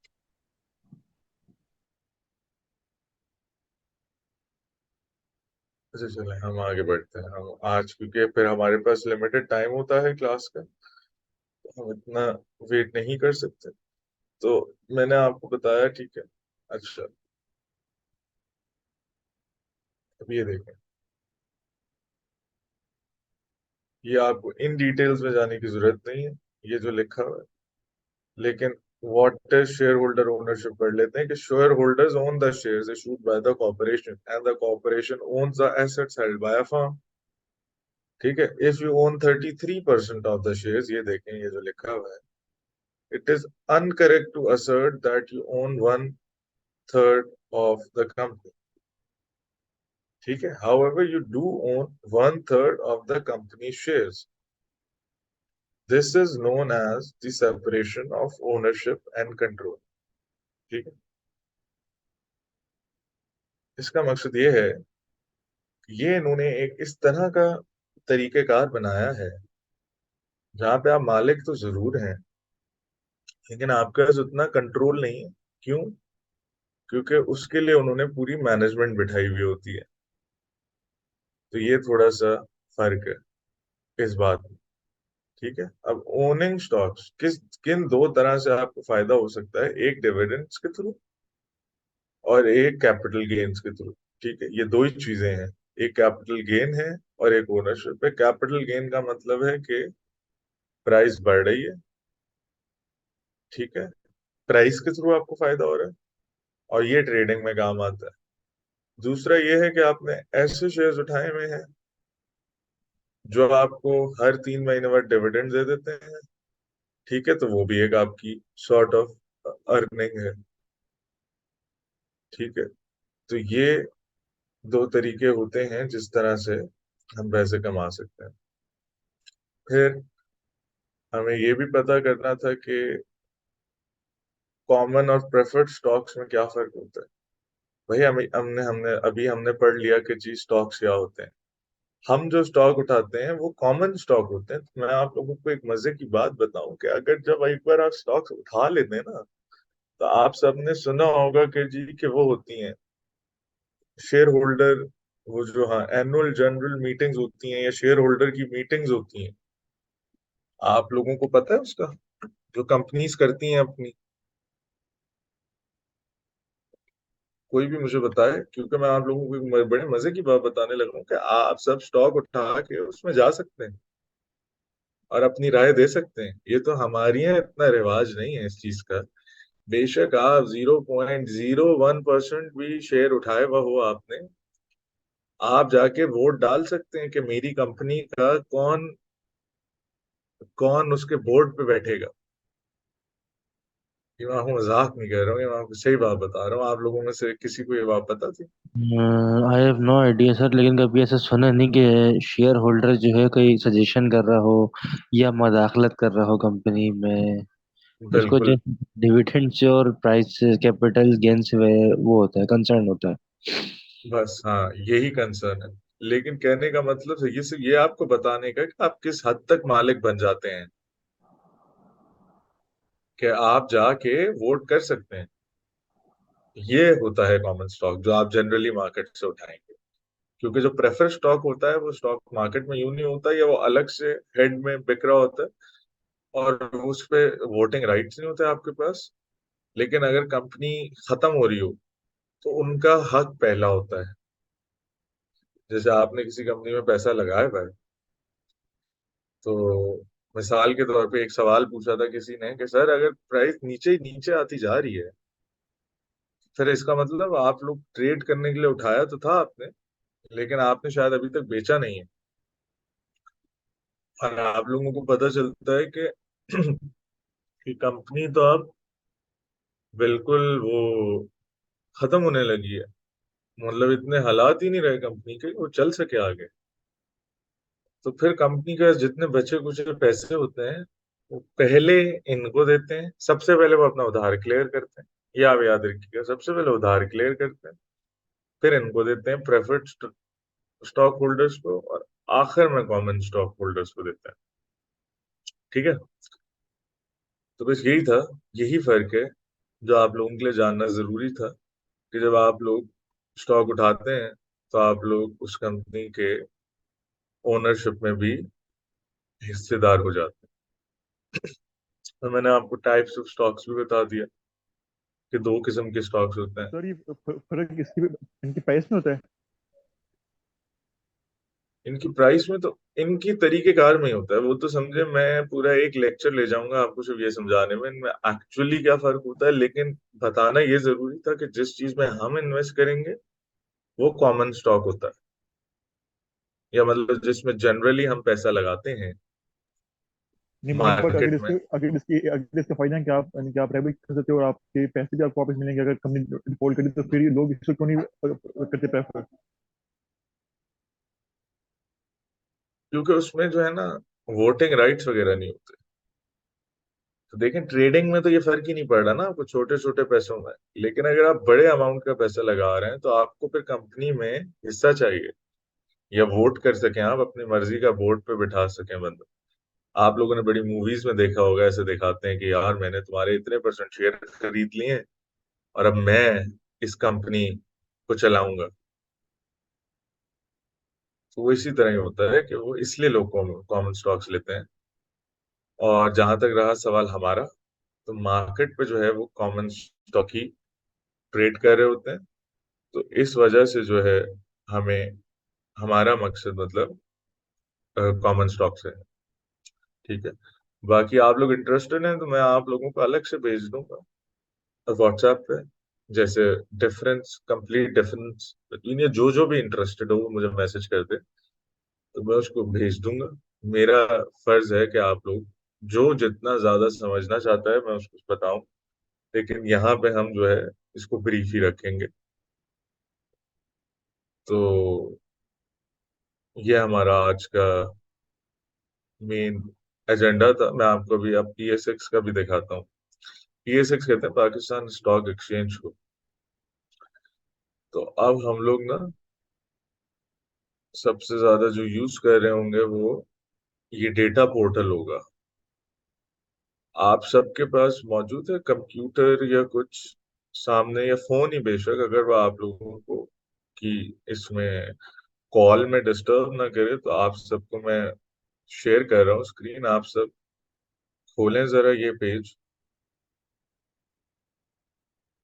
अच्छा चले हम आगे बढ़ते हैं। हम आज, क्योंकि फिर हमारे पास लिमिटेड टाइम होता है क्लास का, तो हम इतना वेट नहीं कर सकते। तो मैंने आपको बताया, ठीक है। अच्छा, अब ये देखें, ये आपको इन डिटेल्स में जाने की जरूरत नहीं है, ये जो लिखा हुआ है। लेकिन what is share holder ownership पढ़ लेते हैं कि share holders own the shares issued by the corporation and the corporation owns the assets held by a firm. ठीक है, if you own 33% of the shares, ये देखें ये जो लिखा हुआ है, it is uncorrect to assert that you own 1/3 of the company. ठीक है, however you do own 1/3 of the company shares. This is known as the separation of ownership and control. ठीक है, इसका मकसद ये है, ये इन्होंने एक इस तरह का तरीकेकार बनाया है जहां पे आप मालिक तो जरूर हैं, लेकिन आपके पास उतना कंट्रोल नहीं है। क्यों? क्योंकि उसके लिए उन्होंने पूरी मैनेजमेंट बिठाई हुई होती है। तो ये थोड़ा सा फर्क है इस बात में। ठीक है, अब ओनिंग स्टॉक्स किन 2 तरह से आपको फायदा हो सकता है, एक डिविडेंड्स के थ्रू और एक कैपिटल गेन्स के थ्रू। ठीक है, ये दो ही चीजें हैं, एक कैपिटल गेन है और एक ओनरशिप है। कैपिटल गेन का मतलब है कि प्राइस बढ़ रही है, ठीक है, प्राइस के थ्रू आपको फायदा हो रहा है, और ये ट्रेडिंग में काम आता है। दूसरा ये है कि आपने ऐसे शेयर्स उठाए हुए हैं जो आपको हर 3 महीने बाद डिविडेंड दे देते हैं। ठीक है, तो वो भी एक आपकी सॉर्ट ऑफ अर्निंग है। ठीक है, तो ये दो तरीके होते हैं जिस तरह से हम पैसे कमा सकते हैं। फिर हमें ये भी पता करना था कि कॉमन और प्रेफर्ड स्टॉक्स में क्या फर्क होता है। भाई हमें हमने हमने अभी हमने पढ़ लिया कि जी स्टॉक्स क्या होते हैं। हम जो स्टॉक उठाते हैं वो कॉमन स्टॉक होते हैं। तो मैं आप लोगों को एक मजे की बात बताऊं कि अगर जब एक बार आप स्टॉक्स उठा लेते हैं ना, तो आप सबने सुना होगा कि जी कि वो होती हैं शेयर होल्डर, वो जो हाँ एनुअल जनरल मीटिंग्स होती हैं या शेयर होल्डर की मीटिंग्स होती हैं। आप लोगों को पता है उसका, जो कंपनीज करती हैं अपनी। कोई भी मुझे बताए, क्योंकि मैं आप लोगों को एक बड़े मजे की बात बताने लगा हूं कि आप सब स्टॉक उठा के उसमें जा सकते हैं और अपनी राय दे सकते हैं। ये तो हमारे यहाँ इतना रिवाज नहीं है इस चीज का। बेशक आप 0.01% भी शेयर उठाए हुआ हो आपने, आप जाके वोट डाल सकते हैं कि मेरी कंपनी का कौन कौन उसके बोर्ड पे बैठेगा। ये मैं आपको मजाक नहीं कह रहा हूँ, ये मैं आपको सही बात बता रहा हूँ। आप लोगों में से किसी को ये बात पता थी? I have no idea sir, लेकिन कभी ऐसा सुना नहीं कि शेयर होल्डर जो है कोई सजेशन कर रहा हो या मदाखलत कर रहा हो कंपनी में। उसको जो बिल्कुल। डिविडेंड से और प्राइस से कैपिटल गेन से वो होता है, कंसर्न होता है। बस हाँ, यही कंसर्न है। लेकिन कहने का मतलब है ये सिर्फ ये आपको बताने का कि आप किस हद तक मालिक बन जाते हैं, कि आप जाके वोट कर सकते हैं। ये होता है कॉमन स्टॉक जो आप जनरली मार्केट से उठाएंगे। क्योंकि जो प्रेफर स्टॉक होता है वो स्टॉक मार्केट में यूं नहीं होता, या वो अलग से हेड में बिक रहा होता है और उस पे वोटिंग राइट्स नहीं होते आपके पास। लेकिन अगर कंपनी खत्म हो रही हो तो उनका हक पहला होता है। जैसे आपने किसी कंपनी में पैसा लगाया हुआ है, तो मिसाल के तौर पे एक सवाल पूछा था किसी ने कि सर अगर प्राइस नीचे ही नीचे आती जा रही है, फिर इसका मतलब आप लोग ट्रेड करने के लिए उठाया तो था आपने, लेकिन आपने शायद अभी तक बेचा नहीं है। और आप लोगों को पता चलता है कि कि कंपनी तो अब बिल्कुल वो खत्म होने लगी है। मतलब इतने हालात ही नहीं रहे कंपनी के कि वो चल सके आगे। तो फिर कंपनी के जितने बचे कुछ पैसे होते हैं वो पहले इनको देते हैं। सबसे पहले वो अपना उधार क्लियर करते हैं। ये आप याद रखिएगा, सबसे पहले उधार क्लियर करते हैं, फिर इनको देते हैं प्रेफर्ड स्टॉक होल्डर्स को, और आखिर में कॉमन स्टॉक होल्डर्स को देते हैं। ठीक है, तो बस यही था, यही फर्क है जो आप लोगों के लिए जानना जरूरी था, कि जब आप लोग स्टॉक उठाते हैं तो आप लोग उस कंपनी के ओनरशिप में भी हिस्सेदार हो जाते हैं। तो मैंने आपको टाइप्स ऑफ स्टॉक्स भी बता दिया कि दो किस्म के स्टॉक्स होते हैं। सर ये फर्क इसकी इनकी प्राइस में होता है? इनकी प्राइस में तो इनकी तरीकेकार में ही होता है। वो तो समझे मैं पूरा एक लेक्चर ले जाऊंगा आपको सिर्फ ये समझाने में इनमें एक्चुअली क्या फर्क होता है। लेकिन बताना ये जरूरी था कि जिस चीज में हम इन्वेस्ट करेंगे वो कॉमन स्टॉक होता है, या मतलब जिसमें जनरली हम पैसा लगाते हैं नहीं मतलब बट मार्केट में। अगर इसका फायदा है कि आप यानी कि आप प्राइवेट कर सकते हो और आपके पैसे भी आपको वापस मिलेंगे। अगर कंपनी डिफॉल्ट करी तो फिर ये लोग इसको क्यों नहीं करते प्रेफर? क्योंकि उसमें जो है ना वोटिंग राइट्स वगैरह नहीं होते। तो देखें ट्रेडिंग में तो ये फर्क ही नहीं पड़ रहा ना आपको छोटे छोटे पैसों में। लेकिन अगर आप बड़े अमाउंट का पैसा लगा रहे हैं तो आपको फिर कंपनी में हिस्सा चाहिए, या वोट कर सकें, आप अपनी मर्जी का बोर्ड पे बिठा सकें बंदा। आप लोगों ने बड़ी मूवीज में देखा होगा, ऐसे दिखाते हैं कि यार मैंने तुम्हारे इतने परसेंट शेयर खरीद लिए हैं और अब मैं इस कंपनी को चलाऊंगा। तो वो इसी तरह ही होता है कि वो इसलिए लोग कॉमन स्टॉक्स लेते हैं। और जहां तक रहा सवाल हमारा, तो मार्केट पे जो है वो कॉमन स्टॉक ही ट्रेड कर रहे होते हैं। तो इस वजह से जो है हमें हमारा मकसद मतलब कॉमन स्टॉक से है। ठीक है, बाकी आप लोग इंटरेस्टेड हैं तो मैं आप लोगों को अलग से भेज दूंगा व्हाट्सएप पे। जैसे डिफरेंस, कंप्लीट डिफरेंस बिटवीन, ये जो जो भी इंटरेस्टेड हो वो मुझे मैसेज कर दे। तो मैं उसको भेज दूंगा। मेरा फर्ज है कि आप लोग जो जितना ज्यादा समझना चाहता है मैं उसको बताऊं, लेकिन यहाँ पे हम जो है इसको ब्रीफ ही रखेंगे। तो ये हमारा आज का मेन एजेंडा था। मैं आपको अभी अब PSX का भी दिखाता हूँ। PSX कहते हैं पाकिस्तान स्टॉक एक्सचेंज को। तो अब हम लोग ना सबसे ज्यादा जो यूज कर रहे होंगे वो ये डेटा पोर्टल होगा। आप सबके पास मौजूद है कंप्यूटर या कुछ सामने, या फोन ही बेशक, अगर वो आप लोगों को कि इसमें कॉल में डिस्टर्ब ना करे, तो आप सबको मैं शेयर कर रहा हूँ स्क्रीन। आप सब खोलें जरा ये पेज।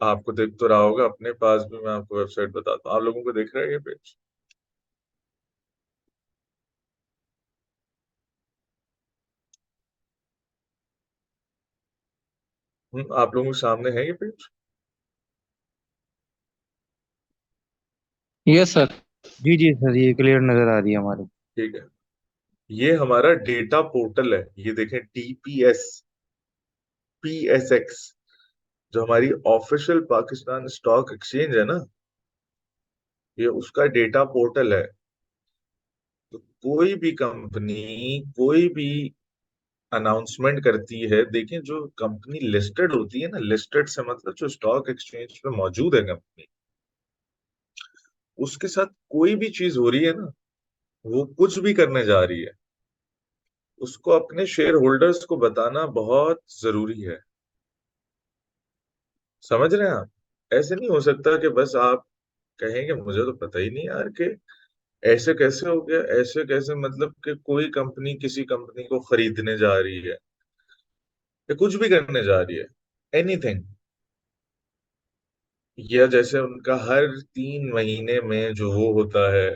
आपको दिख तो रहा होगा अपने पास भी, मैं आपको वेबसाइट बताता हूँ। आप लोगों को दिख रहा है ये पेज? आप लोगों के सामने है ये पेज? Yes sir. जी जी सर, ये क्लियर नजर आ रही है हमारे। ठीक है, ये हमारा डेटा पोर्टल है। ये देखें, PSX, जो हमारी ऑफिशियल पाकिस्तान स्टॉक एक्सचेंज है ना, ये उसका डेटा पोर्टल है। तो कोई भी कंपनी कोई भी अनाउंसमेंट करती है, देखिए जो कंपनी लिस्टेड होती है ना, लिस्टेड से मतलब जो स्टॉक एक्सचेंज पे मौजूद है कंपनी, उसके साथ कोई भी चीज हो रही है ना, वो कुछ भी करने जा रही है, उसको अपने शेयर होल्डर्स को बताना बहुत जरूरी है। समझ रहे हैं आप? ऐसे नहीं हो सकता कि बस आप कहेंगे मुझे तो पता ही नहीं यार, कि ऐसे कैसे हो गया, ऐसे कैसे, मतलब कि कोई कंपनी किसी कंपनी को खरीदने जा रही है या कुछ भी करने जा रही है, एनीथिंग, या जैसे उनका हर 3 महीने में जो वो होता है,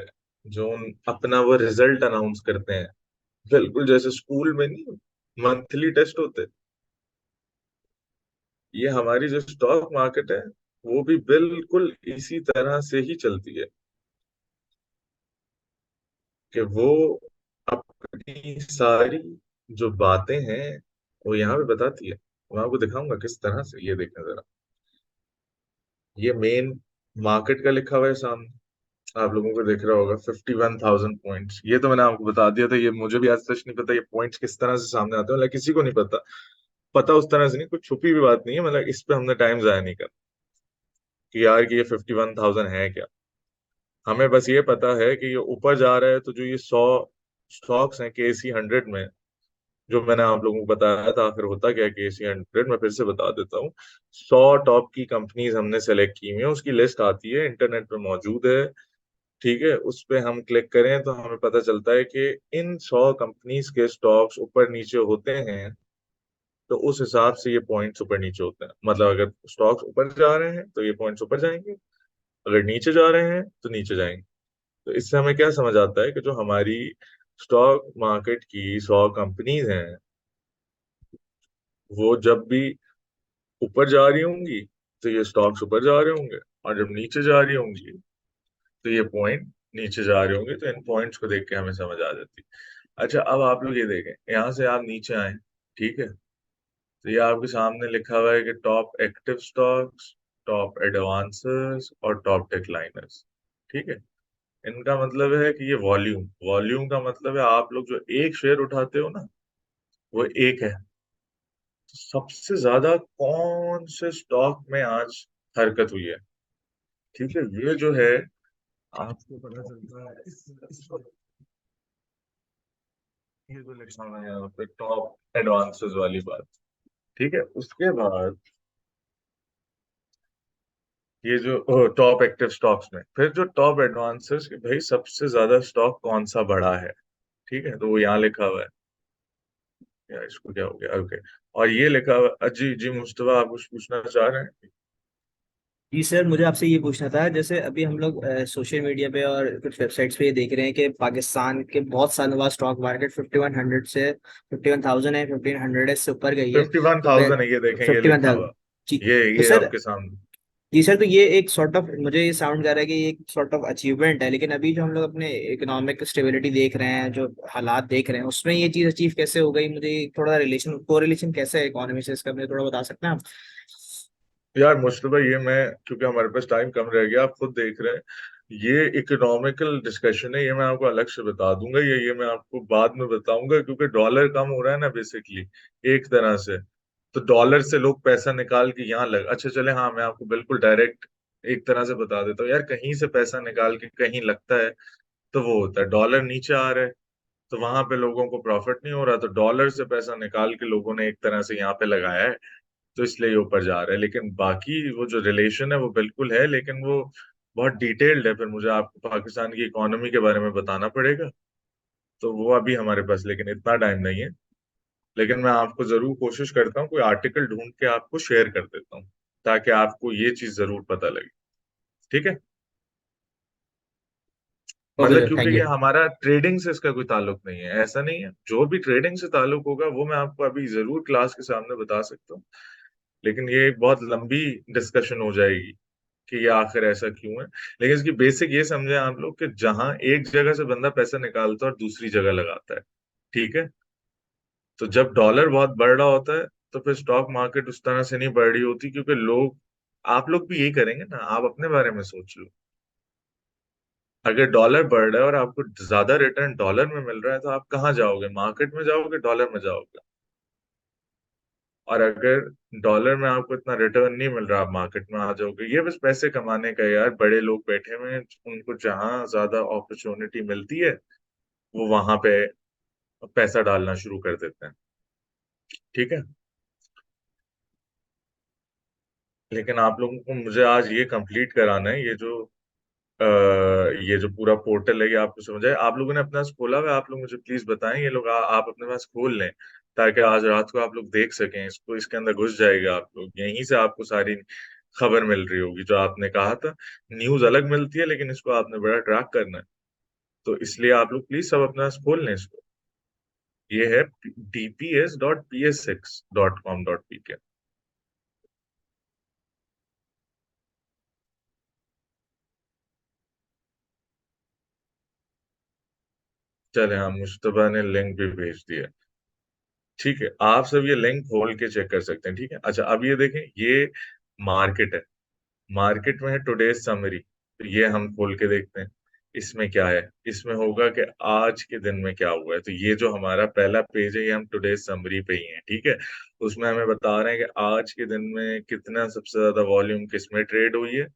जो अपना वो रिजल्ट अनाउंस करते हैं, बिल्कुल जैसे स्कूल में नहीं मंथली टेस्ट होते, ये हमारी जो स्टॉक मार्केट है वो भी बिल्कुल इसी तरह से ही चलती है, कि वो अपनी सारी जो बातें हैं वो यहाँ पे बताती है। मैं आपको दिखाऊंगा किस तरह से, ये देखना जरा। ये मेन मार्केट का लिखा हुआ है सामने, आप लोगों को दिख रहा होगा 51,000 पॉइंट्स। ये तो मैंने आपको बता दिया था, ये मुझे भी आज तक नहीं पता ये पॉइंट्स किस तरह से सामने आते हैं, मतलब किसी को नहीं पता। पता उस तरह से नहीं, कुछ छुपी हुई बात नहीं है, मतलब इस पे हमने टाइम जाया नहीं करना कि यार कि ये 51,000 है क्या। हमें बस ये पता है कि ये ऊपर जा रहा है। तो जो ये 100 स्टॉक्स हैं KC 100 में, जो मैंने आप लोगों को बताया था आखिर होता क्या है KC 100, मैं फिर से बता देता हूँ। 100 टॉप की कंपनीज हमने सेलेक्ट की हुई है, उसकी लिस्ट आती है, इंटरनेट पे मौजूद है। ठीक है, उस पे हम क्लिक करें तो हमें पता चलता है कि इन 100 कंपनीज के स्टॉक्स ऊपर नीचे होते हैं, तो उस हिसाब से ये पॉइंट्स ऊपर नीचे होते हैं। मतलब अगर स्टॉक्स ऊपर जा रहे हैं तो ये पॉइंट्स ऊपर जाएंगे, अगर नीचे जा रहे हैं तो नीचे जाएंगे। तो इससे हमें क्या समझ आता है कि जो हमारी स्टॉक मार्केट की 100 कंपनीज हैं, वो जब भी ऊपर जा रही होंगी तो ये स्टॉक्स ऊपर जा रहे होंगे, और जब नीचे जा रही होंगी तो ये पॉइंट नीचे जा रहे होंगे। तो इन पॉइंट्स को देख के हमें समझ आ जाती है। अच्छा, अब आप लोग ये देखें, यहाँ से आप नीचे आए, ठीक है, तो ये आपके सामने लिखा हुआ है कि टॉप एक्टिव स्टॉक्स, टॉप एडवांसर्स और टॉप डिक्लाइनर्स। ठीक है, इनका मतलब है कि ये वॉल्यूम, वॉल्यूम का मतलब है आप लोग जो एक शेयर उठाते हो ना, वो एक है। तो सबसे ज्यादा कौन से स्टॉक में आज हरकत हुई है, ठीक है, ये जो है आपको पता चलता है ये जो लिखा हुआ है यहाँ पे टॉप एडवांसेस वाली बात। ठीक है, उसके बाद ये जो टॉप एक्टिव स्टॉक्स में, फिर जो टॉप एडवांसेस के भाई सबसे ज्यादा स्टॉक कौन सा बढ़ा है, ठीक है, तो वो यहाँ लिखा हुआ है। यार इसको क्या हो गया, ओके। और ये लिखा हुआ जी जी मुस्तफा, आप कुछ पूछना चाह रहे हैं? जी सर, मुझे आपसे ये पूछना था, जैसे अभी हम लोग सोशल मीडिया पे और कुछ वेबसाइट्स पे ये देख रहे हैं कि पाकिस्तान के बहुत सालों बाद स्टॉक मार्केट 5100 से 51,000 है, 1500 से ऊपर गई है। फिफ्टी वन तो मैं थाउजेंड है, ये देखें, ये लिखा 51,000। हुआ, जी। तो ये सर, आपके सामने। जी सर, तो ये एक सॉर्ट ऑफ, मुझे ये साउंड कर रहा है कि ये एक सॉर्ट ऑफ अचीवमेंट है, लेकिन अभी जो हम लोग अपने इकोनॉमिक स्टेबिलिटी देख रहे हैं, जो हालात देख रहे हैं, उसमें ये चीज अचीव कैसे हो गई? मुझे थोड़ा रिलेशन, कोरिलेशन कैसे है इकोनॉमी से, इसका मुझे थोड़ा बता सकते हैं आप? यार मुश्तबा, ये मैं, क्योंकि हमारे पास टाइम कम रह गया, आप खुद देख रहे हैं, ये इकोनॉमिकल डिस्कशन है, ये मैं आपको अलग से बता दूंगा, ये मैं आपको बाद में बताऊंगा, क्योंकि डॉलर कम हो रहा है ना बेसिकली, एक तरह से। तो डॉलर से लोग पैसा निकाल के यहाँ लग, अच्छा चले, हाँ मैं आपको बिल्कुल डायरेक्ट एक तरह से बता देता हूँ यार, कहीं से पैसा निकाल के कहीं लगता है तो वो होता है, डॉलर नीचे आ रहा है तो वहां पे लोगों को प्रॉफिट नहीं हो रहा, तो डॉलर से पैसा निकाल के लोगों ने एक तरह से यहाँ पे लगाया है, तो इसलिए ये ऊपर जा रहा है। लेकिन बाकी वो जो रिलेशन है वो बिल्कुल है, लेकिन वो बहुत डिटेल्ड है, फिर मुझे आपको पाकिस्तान की इकोनॉमी के बारे में बताना पड़ेगा, तो वो अभी हमारे पास लेकिन इतना टाइम नहीं है। लेकिन मैं आपको जरूर कोशिश करता हूँ, कोई आर्टिकल ढूंढ के आपको शेयर कर देता हूँ, ताकि आपको ये चीज जरूर पता लगे। ठीक है, ओके मतलब सर, क्योंकि थैंक यू। ये हमारा ट्रेडिंग से इसका कोई ताल्लुक नहीं है, ऐसा नहीं है, जो भी ट्रेडिंग से ताल्लुक होगा वो मैं आपको अभी जरूर क्लास के सामने बता सकता हूँ, लेकिन ये एक बहुत लंबी डिस्कशन हो जाएगी कि ये आखिर ऐसा क्यों है। लेकिन इसकी बेसिक ये समझे आप लोग कि जहां एक जगह से बंदा पैसा निकालता है और दूसरी जगह लगाता है, ठीक है, तो जब डॉलर बहुत बढ़ रहा होता है तो फिर स्टॉक मार्केट उस तरह से नहीं बढ़ रही होती, क्योंकि लोग, आप लोग भी यही करेंगे ना, आप अपने बारे में सोच लो, अगर डॉलर बढ़ रहा है और आपको ज्यादा रिटर्न डॉलर में मिल रहा है तो आप कहाँ जाओगे, मार्केट में जाओगे, डॉलर में जाओगे? और अगर डॉलर में आपको इतना रिटर्न नहीं मिल रहा, आप मार्केट में आ जाओगे। ये बस पैसे कमाने का है यार, बड़े लोग बैठे हुए हैं, उनको जहां ज्यादा अपॉर्चुनिटी मिलती है वो वहां पे पैसा डालना शुरू कर देते हैं। ठीक है, लेकिन आप लोगों को मुझे आज ये कंप्लीट कराना है, आ, ये जो पूरा पोर्टल है ये आपको समझ आए, आप लोगों ने अपना खोला हुआ है, आप लोग मुझे प्लीज बताएं, ये लोग आप अपने पास खोल लें, ताकि आज रात को आप लोग देख सकें इसको, इसके अंदर घुस जाएगा, आप लोग यहीं से आपको सारी खबर मिल रही होगी जो आपने कहा था। न्यूज अलग मिलती है, लेकिन इसको आपने बड़ा ट्रैक करना है, तो इसलिए आप लोग प्लीज सब अपना खोल लें इसको। ये है dps.ps6.com.pk। चले, हाँ, मुश्तबा ने लिंक भी भेज दिया। ठीक है, आप सब ये लिंक खोल के चेक कर सकते हैं। ठीक है, अच्छा अब ये देखें, ये मार्केट है, मार्केट में है टुडेज समरी, तो ये हम खोल के देखते हैं इसमें क्या है। इसमें होगा कि आज के दिन में क्या हुआ है, तो ये जो हमारा पहला पेज है ये हम टुडेज समरी पे ही है। ठीक है, उसमें हमें बता रहे हैं कि आज के दिन में कितना सबसे ज्यादा वॉल्यूम किस में ट्रेड हुई है,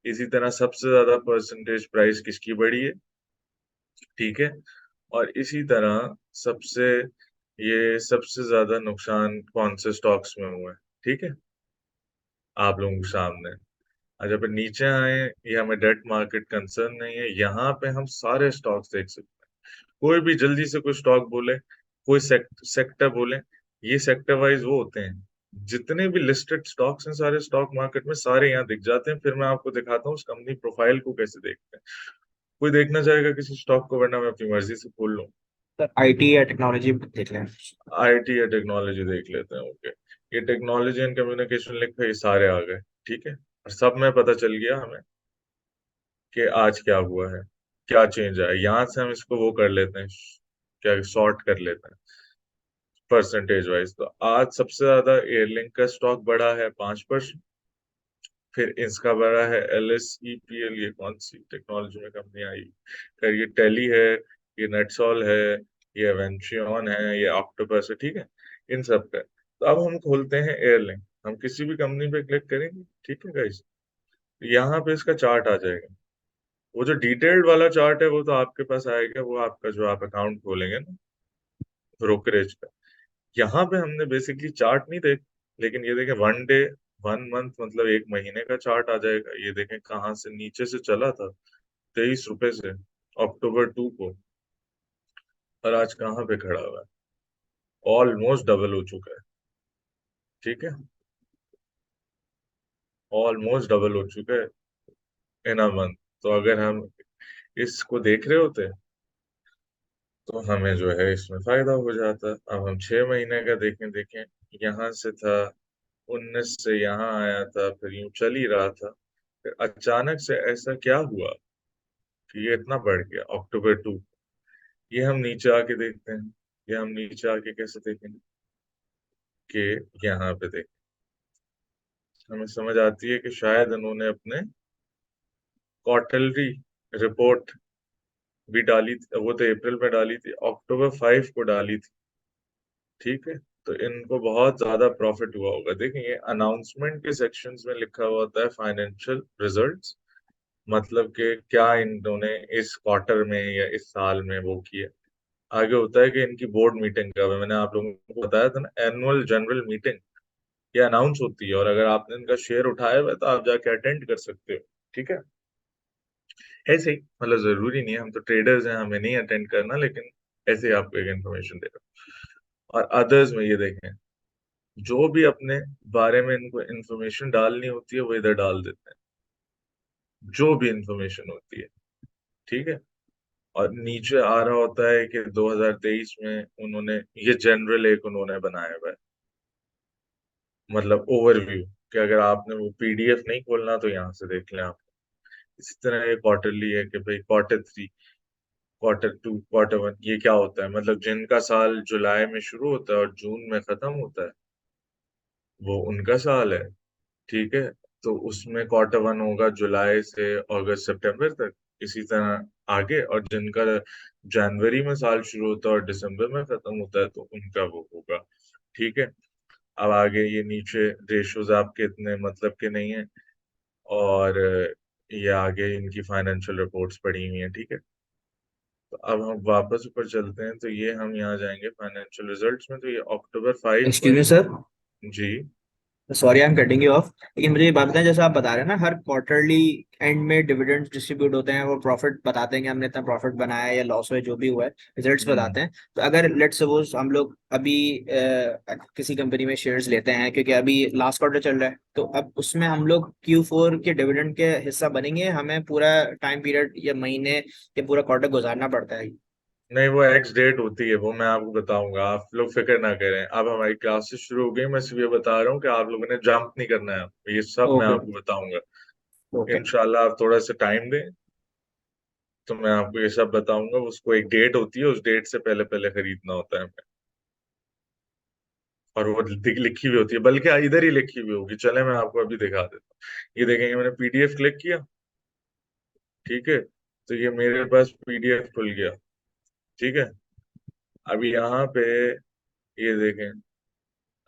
इसी तरह सबसे ज्यादा परसेंटेज प्राइस किसकी बढ़ी है। ठीक है, और इसी तरह सबसे, ये सबसे ज्यादा नुकसान कौन से स्टॉक्स में हुआ है। ठीक है, आप लोगों के सामने। अच्छा, फिर नीचे आए, ये हमें डेट मार्केट कंसर्न नहीं है, यहाँ पे हम सारे स्टॉक्स देख सकते हैं, कोई भी जल्दी से कोई स्टॉक बोले, कोई सेक्टर बोले, ये सेक्टर वाइज वो होते हैं, जितने भी लिस्टेड स्टॉक्स हैं सारे स्टॉक मार्केट में सारे यहाँ दिख जाते हैं। फिर मैं आपको दिखाता हूँ उस कंपनी प्रोफाइल को कैसे देखते हैं। कोई देखना चाहेगा किसी स्टॉक को, वरना मैं अपनी मर्जी से खोल लूँ। सर आईटी या टेक्नोलॉजी देख लें। आईटी या टेक्नोलॉजी देख लेते हैं, ओके। ये टेक्नोलॉजी एंड कम्युनिकेशन लिखा, ये सारे आ गए। ठीक है, और सब में पता चल गया हमें कि आज क्या हुआ है, क्या चेंज आया। यहाँ से हम इसको वो कर लेते हैं, क्या सॉर्ट कर लेते हैं परसेंटेज वाइज। तो आज सबसे ज्यादा एयरलिंक का स्टॉक बढ़ा है 5%, फिर इसका बढ़ा है LSEPL, ये कौन सी टेक्नोलॉजी में कंपनी आई, फिर ये टेली है, ये नेटसॉल है, ये एवेंट्रियन है, ये ऑक्टोपस है। ठीक है, इन सब का। तो अब हम खोलते हैं एयरलिंक, हम किसी भी कंपनी पे क्लिक करेंगे, ठीक है गाइस, यहाँ पे इसका चार्ट आ जाएगा। वो जो डिटेल्ड वाला चार्ट है वो तो आपके पास आएगा, वो आपका जो आप अकाउंट खोलेंगे ना ब्रोकरेज का, यहाँ पे हमने बेसिकली चार्ट नहीं देख, लेकिन ये देखें 1 डे, 1 मंथ, मतलब 1 महीने का चार्ट आ जाएगा। ये देखें कहाँ से नीचे से चला था, 23 रुपए से, अक्टूबर 2 को, और आज कहाँ पे खड़ा हुआ है, ऑलमोस्ट डबल हो चुका है। ठीक है, ऑलमोस्ट डबल हो चुका है इन अ मंथ। तो अगर हम इसको देख रहे होते तो हमें जो है इसमें फायदा हो जाता। अब हम 6 महीने का देखें, देखें यहाँ से था 19 से यहाँ आया था, फिर यूं चल ही रहा था, फिर अचानक से ऐसा क्या हुआ कि ये इतना बढ़ गया अक्टूबर 2। ये हम नीचे आके देखते हैं। ये हम नीचे आके कैसे देखेंगे कि यहाँ पे देखें, हमें समझ आती है कि शायद उन्होंने अपने क्वार्टरली रिपोर्ट भी डाली थी, वो तो अप्रैल में डाली थी, अक्टूबर 5 को डाली थी। ठीक है, तो इनको बहुत ज्यादा प्रॉफिट हुआ होगा। देखें, ये अनाउंसमेंट के सेक्शंस में लिखा हुआ होता है फाइनेंशियल रिजल्ट्स, मतलब कि क्या इन्होंने इस क्वार्टर में या इस साल में वो किया। आगे होता है कि इनकी बोर्ड मीटिंग कब है। मैंने आप लोगों को बताया था ना, एनुअल जनरल मीटिंग ये अनाउंस होती है, और अगर आपने इनका शेयर उठाया हुआ है तो आप जाके अटेंड कर सकते हो। ठीक है, ऐसे ही, मतलब जरूरी नहीं है, हम तो ट्रेडर्स हैं, हमें नहीं अटेंड करना, लेकिन ऐसे ही आपको एक इन्फॉर्मेशन दे रहा हूँ। और अदर्स में ये देखें, जो भी अपने बारे में इनको इन्फॉर्मेशन डालनी होती है वो इधर डाल देते हैं, जो भी इंफॉर्मेशन होती है। ठीक है, और नीचे आ रहा होता है कि 2023 में उन्होंने ये जनरल एक उन्होंने बनाया हुआ है, मतलब ओवरव्यू, कि अगर आपने वो पीडीएफ नहीं खोलना तो यहाँ से देख लें आप। इसी तरह ये क्वार्टरली है कि भाई Q3, Q2, Q1 ये क्या होता है, मतलब जिनका साल जुलाई में शुरू होता है और जून में खत्म होता है वो उनका साल है। ठीक है, तो उसमें Q1 होगा जुलाई से अगस्त सितंबर तक, इसी तरह आगे, और जिनका जनवरी में साल शुरू होता है और दिसंबर में खत्म होता है तो उनका वो होगा। ठीक है, अब आगे ये नीचे रेशोज आपके इतने मतलब के नहीं है, और ये आगे इनकी फाइनेंशियल रिपोर्ट्स पड़ी हुई हैं। ठीक है, तो अब हम वापस ऊपर चलते हैं, तो ये हम यहाँ जाएंगे फाइनेंशियल रिजल्ट्स में, तो ये अक्टूबर 5 को एक्सक्यूज मी सर, जी। Sorry I am cutting you off, लेकिन मुझे ये बात बताएं, जैसे आप बता रहे हैं ना हर क्वार्टरली एंड में डिविडेंड्स डिस्ट्रीब्यूट होते हैं, वो प्रॉफिट बताते हैं कि हमने इतना प्रॉफिट बनाया है या लॉस हुआ है, जो भी हुआ है रिजल्ट्स हम्म बताते हैं। तो अगर लेट सपोज हम लोग अभी किसी कंपनी में शेयर्स लेते हैं, क्योंकि अभी लास्ट क्वार्टर चल रहा है, तो अब उसमें हम लोग Q4 के डिविडेंड के हिस्सा बनेंगे, हमें पूरा टाइम पीरियड या महीने या पूरा क्वार्टर गुजारना पड़ता है? नहीं, वो एक्स डेट होती है, वो मैं आपको बताऊंगा, आप लोग फिक्र ना करें। अब हमारी क्लासेस शुरू हो गई, मैं सिर्फ ये बता रहा हूँ कि आप लोगों ने जंप नहीं करना है, ये सब मैं ओके आपको बताऊंगा। ओके। इंशाल्लाह आप थोड़ा सा टाइम दें तो मैं आपको ये सब बताऊंगा। उसको एक डेट होती है, उस डेट से पहले पहले खरीदना होता है हमें, और वो लिखी हुई होती है, बल्कि इधर ही लिखी हुई होगी। चले मैं आपको अभी दिखा देता हूँ। ये देखेंगे, मैंने पीडीएफ क्लिक किया। ठीक है, तो ये मेरे पास पीडीएफ खुल गया। ठीक है, अभी यहाँ पे ये देखें।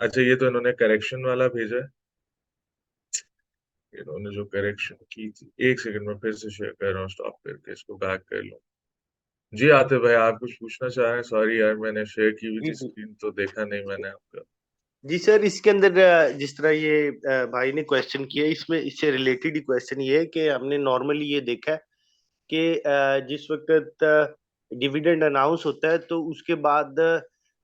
अच्छा, ये तो इन्होंने करेक्शन वाला भेजा है। इन्होंने जो करेक्शन की थी, एक सेकंड में फिर से शेयर कर रहा हूँ, स्टॉप करके इसको बैक कर लूँ। जी आते भाई, आप कुछ पूछना चाह रहे हैं? सॉरी यार, मैंने शेयर की हुई जी थी जी स्क्रीन तो देखा नहीं मैंने आपका। जी सर, इसके अंदर जिस तरह ये भाई ने क्वेश्चन किया, इसमें इससे रिलेटेड ही क्वेश्चन ये है कि हमने नॉर्मली ये देखा है कि जिस वक्त डिविडेंड अनाउंस होता है तो उसके बाद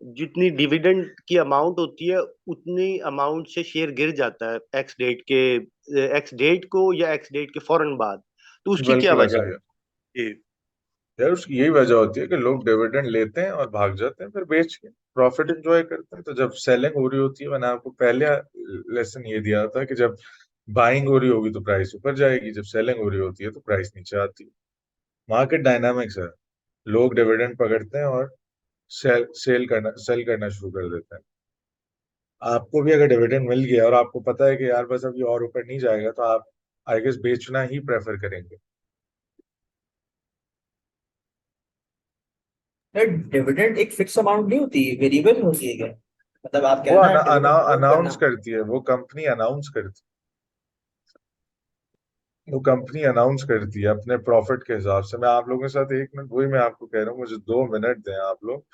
जितनी डिविडेंड की अमाउंट होती है उतनी अमाउंट से शेयर गिर जाता है एक्स डेट को या एक्स डेट के फौरन बाद। तो उसकी क्या बिल्कुल वजह अभी है? यार, उसकी यही वजह होती है कि लोग डिविडेंड लेते हैं और भाग जाते हैं, फिर बेच के प्रॉफिट एंजॉय करते हैं। तो जब सेलिंग हो रही होती है, मैंने आपको पहले लेसन ये दिया था कि जब बाइंग हो रही होगी तो प्राइस ऊपर जाएगी, जब सेलिंग हो रही होती है तो प्राइस नीचे आती है। मार्केट डायनामिक्स है, लोग डिविडेंड पकड़ते हैं और सेल करना शुरू कर देते हैं। आपको भी अगर डिविडेंड मिल गया और आपको पता है कि यार बस अभी और ऊपर नहीं जाएगा, तो आप आई गेस बेचना ही प्रेफर करेंगे। डिविडेंड एक फिक्स अमाउंट नहीं होती, वेरिएबल होती है क्या? मतलब आप कह वो रहे हैं ना डिविडेंड अर्न अनाउंस करना। करती है, वो कंपनी अनाउंस करती है। वो कंपनी अनाउंस करती है अपने प्रॉफिट के हिसाब से। मैं आप लोगों के साथ 1 मिनट, वही मैं आपको कह रहा हूँ, मुझे 2 मिनट दें आप लोग,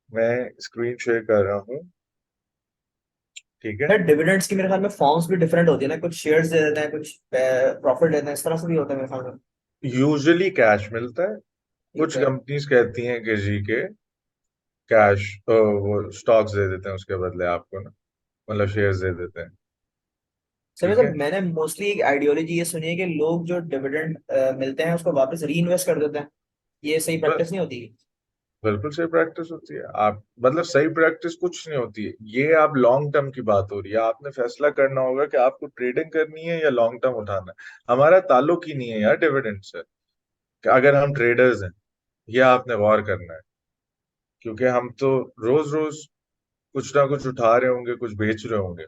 मैं स्क्रीन शेयर कर रहा हूँ। ठीक है, यार डिविडेंड्स की मेरे ख्याल में फॉर्म्स भी डिफरेंट होती है ना, कुछ शेयर्स दे देते हैं, कुछ प्रॉफिट देते हैं, इस तरह से भी होता है मेरे ख्याल में। यूजुअली कैश मिलता है। ठीक कुछ है कंपनीज कहती हैं कि जी के कैश वो स्टॉक्स दे देते हैं उसके बदले आपको ना, मतलब शेयर्स दे देते हैं। सर, ठीक मतलब है, मैंने मोस्टली एक आइडियोलॉजी ये सुनी है कि लोग जो डिविडेंड मिलते हैं उसको वापस री इन्वेस्ट कर देते हैं, ये सही ब- प्रैक्टिस नहीं होती? बिल्कुल सही प्रैक्टिस होती है। आप मतलब सही प्रैक्टिस कुछ नहीं होती है, ये आप लॉन्ग टर्म की बात हो रही है। आपने फैसला करना होगा कि आपको ट्रेडिंग करनी है या लॉन्ग टर्म उठाना है। हमारा ताल्लुक ही नहीं है यार डिविडेंड से, कि अगर हम ट्रेडर्स हैं, यह आपने गौर करना है। क्योंकि हम तो रोज रोज कुछ ना कुछ उठा रहे होंगे, कुछ बेच रहे होंगे।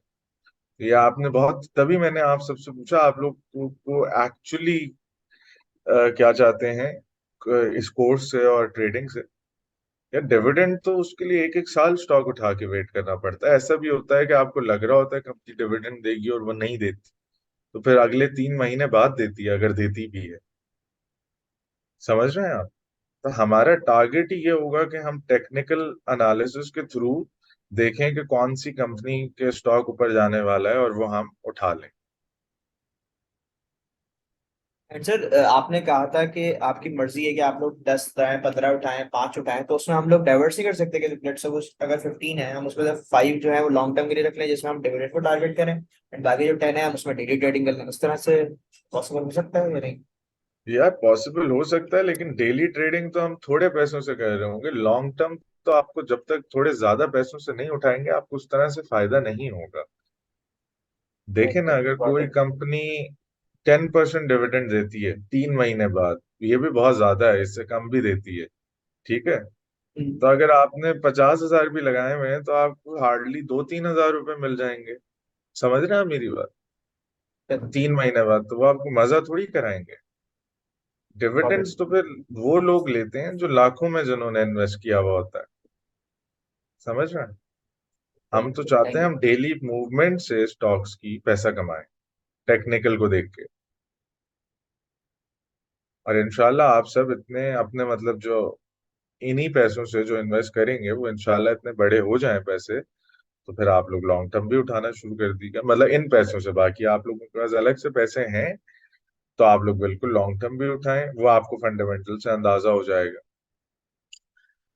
ये आपने बहुत, तभी मैंने आप सबसे पूछा आप लोग को एक्चुअली क्या चाहते हैं इस कोर्स से और ट्रेडिंग से। यार डिविडेंड तो उसके लिए एक एक साल स्टॉक उठा के वेट करना पड़ता है। ऐसा भी होता है कि आपको लग रहा होता है कंपनी डिविडेंड देगी और वो नहीं देती, तो फिर अगले 3 महीने बाद देती है, अगर देती भी है। समझ रहे हैं आप? तो हमारा टारगेट ही ये होगा कि हम टेक्निकल एनालिसिस के थ्रू देखें कि कौन सी कंपनी के स्टॉक ऊपर जाने वाला है और वो हम उठा लें। एंड सर, आपने कहा था कि आपकी मर्जी है कि आप लोग 10 उठाएं, 15 उठाएं, 5 उठाएं, तो उसमें हम लोग डाइवर्स नहीं कर सकते कि लेट्स सपोज अगर 15 है, हम उसमें से 5 जो है वो लॉन्ग टर्म के लिए रख लें जिसमें हम डिविडेंड को टारगेट करें, एंड बाकी जो 10 है हम उसमें डेली ट्रेडिंग कर लें। उस तरह से पॉसिबल हो सकता है या नहीं? यार पॉसिबल हो सकता है, लेकिन डेली ट्रेडिंग तो हम थोड़े पैसों से कर रहे होंगे। लॉन्ग टर्म तो आपको जब तक थोड़े ज्यादा पैसों से नहीं उठाएंगे, आपको उस तरह से फायदा नहीं होगा। देखे ना, अगर गॉट कोई इट। कंपनी 10% डिविडेंड देती है 3 महीने बाद, ये भी बहुत ज्यादा है, इससे कम भी देती है, ठीक है। तो अगर आपने 50,000 भी लगाए हुए हैं तो आपको हार्डली 2-3 हजार रुपए मिल जाएंगे। समझ रहे हैं आप मेरी बात? 3 महीने बाद तो वो आपको मजा थोड़ी कराएंगे। Got it. डिविडेंड्स तो फिर वो लोग लेते हैं जो लाखों में जिन्होंने इन्वेस्ट किया हुआ होता है। समझ रहे हैं? हम तो चाहते थैंक हैं यू। हम डेली मूवमेंट से स्टॉक्स की पैसा कमाएं, टेक्निकल को देख के। और इंशाल्लाह आप सब इतने अपने मतलब जो इन्हीं पैसों से जो इन्वेस्ट करेंगे वो इंशाल्लाह इतने बड़े हो जाएं पैसे, तो फिर आप लोग लॉन्ग टर्म भी उठाना शुरू कर दीजिए, मतलब इन पैसों से। बाकी आप लोगों के पास अलग से पैसे हैं तो आप लोग बिल्कुल लॉन्ग टर्म भी उठाएं, वो आपको फंडामेंटल से अंदाजा हो जाएगा।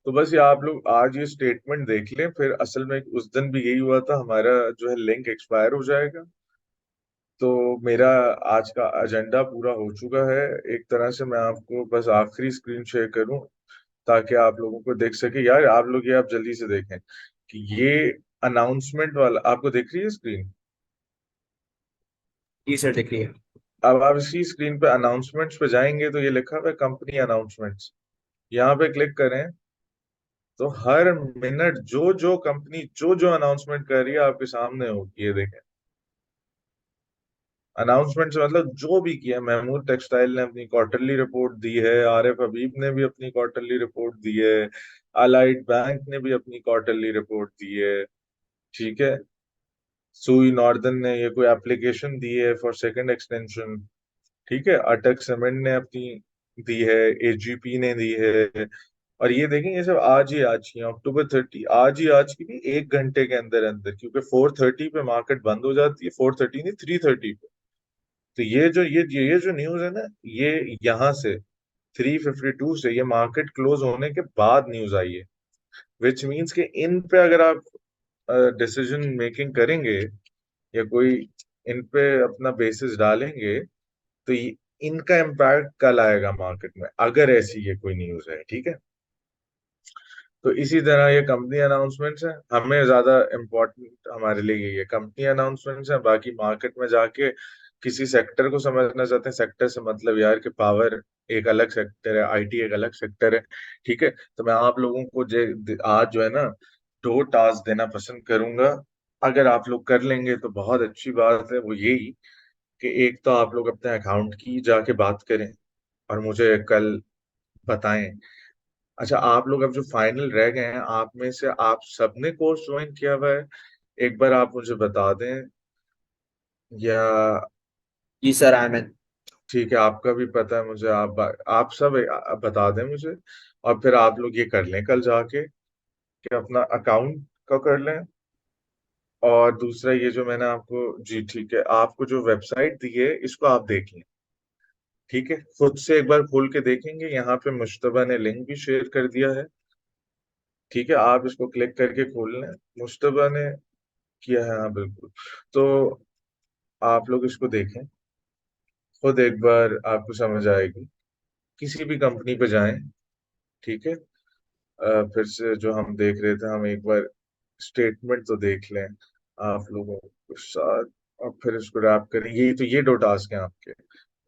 तो बस ये आप लोग आज ये स्टेटमेंट देख लें, फिर असल में उस दिन भी यही हुआ था, हमारा जो है लिंक एक्सपायर हो जाएगा। तो मेरा आज का एजेंडा पूरा हो चुका है। एक तरह से मैं आपको बस आखिरी स्क्रीन शेयर करूं ताकि आप लोगों को दिख सके। यार आप लोग ये आप जल्दी से देखें कि ये अनाउंसमेंट वाला आपको दिख रही है स्क्रीन। जी सर, दिख रही है। अब आप इसी स्क्रीन पे अनाउंसमेंट्स पे जाएंगे तो ये लिखा हुआ है कंपनी अनाउंसमेंट्स। यहाँ पे क्लिक करें तो हर मिनट जो जो कंपनी जो जो अनाउंसमेंट कर रही है आपके सामने होगी। ये देखें, अनाउंसमेंट से मतलब जो भी किया। महमूद टेक्सटाइल ने अपनी क्वार्टरली रिपोर्ट दी है, आरिफ हबीब ने भी अपनी क्वार्टरली रिपोर्ट दी है, अलाइड बैंक ने भी अपनी क्वार्टरली रिपोर्ट दी है, ठीक है। सुई नॉर्दर्न ने ये कोई एप्लीकेशन दी है फॉर सेकंड एक्सटेंशन, ठीक है। अटक सीमेंट ने अपनी दी है, एजीपी ने दी है। और ये देखें ये सब आज ही आज की अक्टूबर 30, आज ही आज की भी 1 घंटे के अंदर अंदर, क्योंकि 4:30 पे मार्केट बंद हो जाती है, 4:30 नहीं 3:30 पे। तो ये जो न्यूज है ना, ये यहाँ से 3:52 से ये मार्केट क्लोज होने के बाद न्यूज आई है। विच मीन्स कि इन पे अगर आप डिसीजन मेकिंग करेंगे या कोई इन पे अपना बेसिस डालेंगे तो इनका इम्पैक्ट कल आएगा मार्केट में, अगर ऐसी ये कोई न्यूज है, ठीक है। तो इसी तरह ये कंपनी अनाउंसमेंट्स है, हमें ज्यादा इम्पोर्टेंट हमारे लिए यही है, कंपनी अनाउंसमेंट्स है। बाकी मार्केट में जाके किसी सेक्टर को समझना चाहते हैं, सेक्टर से मतलब यार कि पावर एक अलग सेक्टर है, आईटी एक अलग सेक्टर है, ठीक है। तो मैं आप लोगों को आज जो है ना 2 टास्क देना पसंद करूंगा। अगर आप लोग कर लेंगे तो बहुत अच्छी बात है। वो यही कि एक तो आप लोग अपने अकाउंट की जाके बात करें और मुझे कल बताएं। अच्छा, आप लोग अब जो फाइनल रह गए हैं, आप में से आप सबने कोर्स ज्वाइन किया हुआ है? एक बार आप मुझे बता दें, या जी सर, आई एम। ठीक है आपका भी पता है मुझे, आप सब बता दें मुझे। और फिर आप लोग ये कर लें कल जाके कि अपना अकाउंट का कर लें। और दूसरा ये जो मैंने आपको, जी ठीक है, आपको जो वेबसाइट दी है इसको आप देख लें, ठीक है। खुद से एक बार खोल के देखेंगे, यहाँ पे मुश्तबा ने लिंक भी शेयर कर दिया है, ठीक है। आप इसको क्लिक करके खोल लें, मुश्तबा ने किया है, हाँ बिल्कुल। तो आप लोग इसको देखें, खुद एक बार आपको समझ आएगी। किसी भी कंपनी पे जाएं, ठीक है। फिर से जो हम देख रहे थे, हम एक बार स्टेटमेंट तो देख लें आप लोगों के साथ, और फिर इसको रैप करें। ये दो टास्क हैं आपके,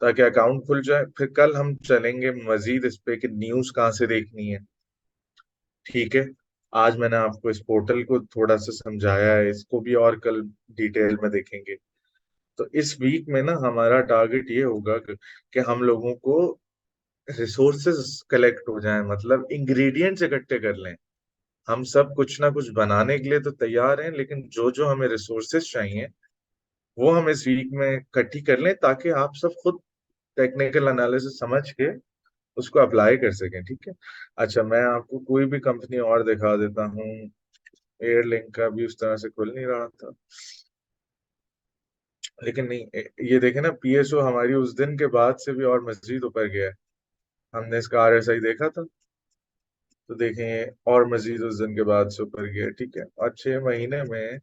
ताकि अकाउंट खुल जाए। फिर कल हम चलेंगे मजीद इस पे कि न्यूज कहाँ से देखनी है। ठीक है, आज मैंने आपको इस पोर्टल को थोड़ा सा समझाया है, इसको भी और कल डिटेल में देखेंगे। तो इस वीक में ना हमारा टारगेट ये होगा कि हम लोगों को रिसोर्सेज कलेक्ट हो जाएं, मतलब इंग्रेडिएंट्स इकट्ठे कर लें। हम सब कुछ ना कुछ बनाने के लिए तो तैयार हैं, लेकिन जो जो हमें रिसोर्सेज चाहिए वो हम इस वीक में इकट्ठी कर लें, ताकि आप सब खुद टेक्निकल एनालिसिस समझ के उसको अप्लाई कर सकें। ठीक है, अच्छा मैं आपको कोई भी कंपनी और दिखा देता हूँ। एयरलिंक का भी उस तरह से खुल नहीं रहा था, लेकिन नहीं, ये देखें ना, पीएसओ हमारी उस दिन के बाद से भी और मजीद ऊपर गया है। हमने इसका आरएसआई देखा था, तो देखें ये और मजीद उस दिन के बाद से ऊपर गया। ठीक है, और 6 महीने में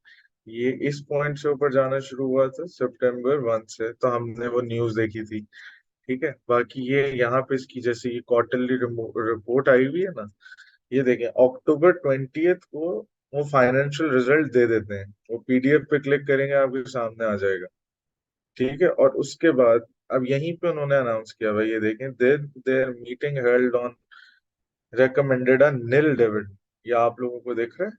ये इस पॉइंट से ऊपर जाना शुरू हुआ था सितंबर 1 से, तो हमने वो न्यूज देखी थी। ठीक है, बाकी ये यहाँ पे इसकी जैसे ये क्वार्टरली रिपोर्ट आई हुई है ना, ये देखें अक्टूबर 20 को वो फाइनेंशियल रिजल्ट दे देते हैं। वो पीडीएफ पे क्लिक करेंगे आपके सामने आ जाएगा। ठीक है, और उसके बाद अब यहीं पे उन्होंने अनाउंस किया भाई, ये देखें, their meeting held on recommended a nil dividend. ये आप लोगों को दिख रहा है?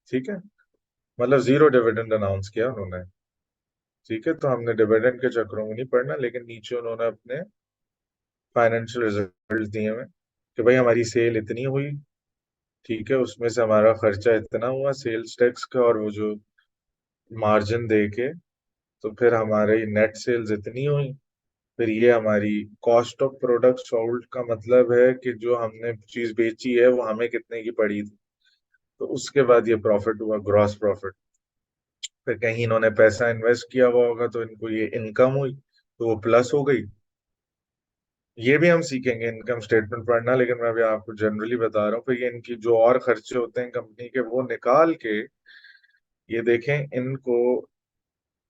ठीक है, मतलब जीरो डिविडेंड अनाउंस किया उन्होंने। ठीक है, तो हमने डिविडेंड के चक्रों में नहीं पड़ना, लेकिन नीचे उन्होंने अपने फाइनेंशियल रिजल्ट दिए हुए कि भाई हमारी सेल इतनी हुई। ठीक है, उसमें से हमारा खर्चा इतना हुआ सेल्स टैक्स का, और वो जो मार्जिन दे के, तो फिर हमारी नेट सेल्स इतनी हुई। फिर ये हमारी कॉस्ट ऑफ प्रोडक्ट सोल्ड का मतलब है कि जो हमने चीज बेची है वो हमें कितने की पड़ी थी। तो उसके बाद ये प्रॉफिट हुआ, ग्रॉस प्रॉफिट। फिर कहीं इन्होंने पैसा इन्वेस्ट किया हुआ होगा तो इनको ये इनकम हुई, तो वो प्लस हो गई। ये भी हम सीखेंगे इनकम स्टेटमेंट पढ़ना, लेकिन मैं अभी आपको जनरली बता रहा हूँ। फिर ये इनकी जो और खर्चे होते हैं कंपनी के, वो निकाल के ये देखें इनको।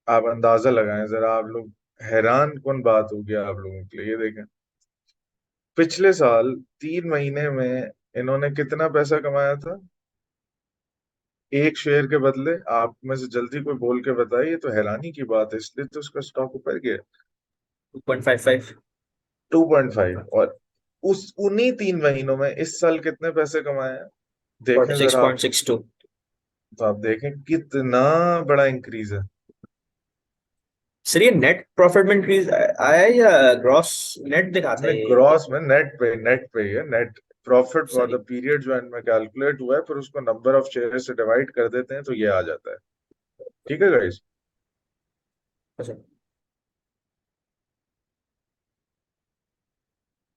आप अंदाजा लगाएं जरा, आप लोग हैरान कौन बात होगी आप लोगों के लिए। ये देखें पिछले साल 3 महीने में इन्होंने कितना पैसा कमाया था एक शेयर के बदले। आप में से जल्दी कोई बोल के बताइए, तो हैरानी की बात है, इसलिए तो उसका स्टॉक ऊपर गया। 2.55। 2.5। और उस उन्हीं 3 महीनों में इस साल कितने पैसे कमाए हैं देखें जरा आप। 46.62। तो आप देखें कितना बड़ा इंक्रीज है। सर ये नेट प्रॉफिट में इंक्रीज आया है या ग्रॉस नेट दिखाता इसमें है ये? ग्रॉस में नेट पे ही है। नेट प्रॉफिट फॉर सही। द पीरियड जो इनमें कैलकुलेट हुआ है, फिर उसको नंबर ऑफ शेयर से डिवाइड कर देते हैं, तो ये आ जाता है। ठीक है गाइस। अच्छा।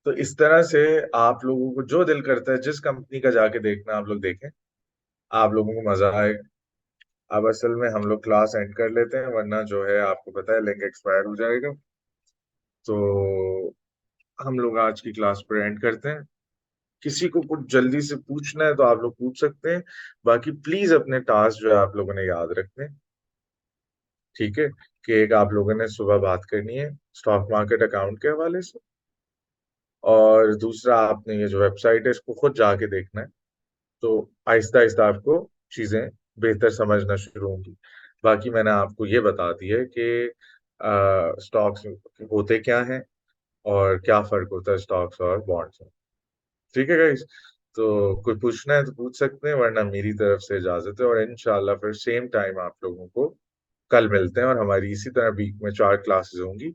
तो इस तरह से आप लोगों को जो दिल करता है जिस कंपनी का जाके देखना आप लोग देखें, आप लोगों को मजा आएगा। अब असल में हम लोग क्लास एंड कर लेते हैं, वरना जो है आपको पता है लिंक एक्सपायर हो जाएगा। तो हम लोग आज की क्लास पर एंड करते हैं। किसी को कुछ जल्दी से पूछना है तो आप लोग पूछ सकते हैं। बाकी प्लीज अपने टास्क जो है आप लोगों ने याद रखने। ठीक है, कि एक आप लोगों ने सुबह बात करनी है स्टॉक मार्केट अकाउंट के हवाले से, और दूसरा आपने ये जो वेबसाइट है इसको खुद जाके देखना है। तो आहिस्ता आहिस्ता आपको चीजें बेहतर समझना शुरू होंगी। बाकी मैंने आपको ये बता दिया है कि स्टॉक्स होते क्या हैं और क्या फर्क होता है स्टॉक्स और बॉन्ड्स में। ठीक है गाइस, तो कोई पूछना है तो पूछ सकते हैं, वरना मेरी तरफ से इजाजत है। और इंशाल्लाह फिर सेम टाइम आप लोगों को कल मिलते हैं, और हमारी इसी तरह वीक में 4 क्लासेस होंगी।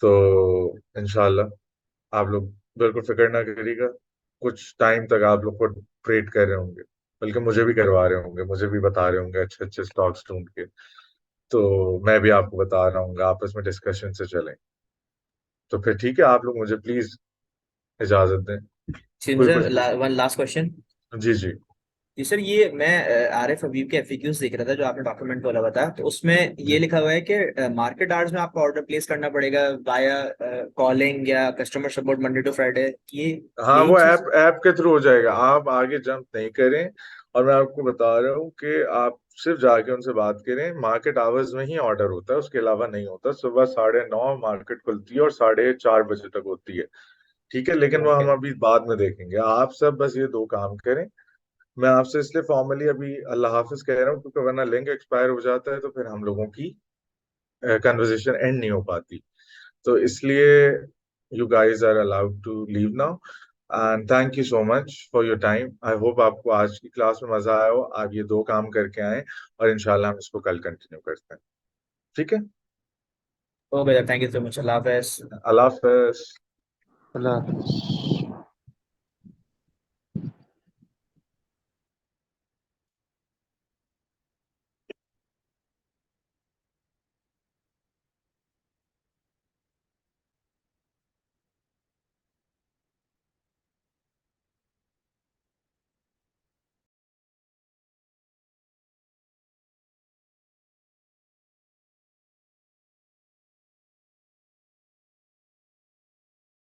तो इंशाल्लाह आप लोग बिल्कुल फिक्र ना करिएगा। कुछ टाइम तक आप लोग को ट्रेड कर रहे होंगे, बल्कि मुझे भी करवा रहे होंगे, मुझे भी बता रहे होंगे अच्छे अच्छे स्टॉक्स ढूंढ के। तो मैं भी आपको बता रहा हूँ, आपस में डिस्कशन से चलें। तो फिर ठीक है, आप लोग मुझे प्लीज इजाजत दें। जी कोई सर, कुछ पूछ। One last question. जी जी। जी सर, ये मैं आरिफ हबीब के एफएक्यूज देख रहा था जो आपने डॉक्यूमेंट बोला बताया, तो उसमें जी ये लिखा हुआ है कि मार्केट आवर्स में आपको ऑर्डर प्लेस करना पड़ेगा बाया कॉलिंग या customer support Monday to Friday. ये हाँ, यही वो चीज? ऐप ऐप के थ्रू हो जाएगा, आप आगे जंप नहीं करें। और मैं आपको बता रहा हूँ कि आप सिर्फ जाके उनसे बात करें। मार्केट आवर्स में ही ऑर्डर होता है, उसके अलावा नहीं होता। सुबह 9:30 मार्केट खुलती है और 4:30 बजे तक होती है। ठीक है, लेकिन वो ओके। हम अभी बाद में देखेंगे। आप सब बस ये दो काम करें। मैं आपसे इसलिए फॉर्मली अभी अल्लाह हाफिज कह रहा हूँ क्योंकि वरना लिंक एक्सपायर हो जाता है तो फिर हम लोगों की कन्वर्सेशन एंड नहीं हो पाती। तो इसलिए you guys are allowed to leave now and thank you so much for your time. I hope आपको आज की क्लास में मजा आया हो, आप ये दो काम करके आए और इंशाल्लाह हम इसको कल कंटिन्यू करते हैं। ठीक है, okay, thank you so much, Allah Hafiz. Allah Hafiz. Allah Hafiz.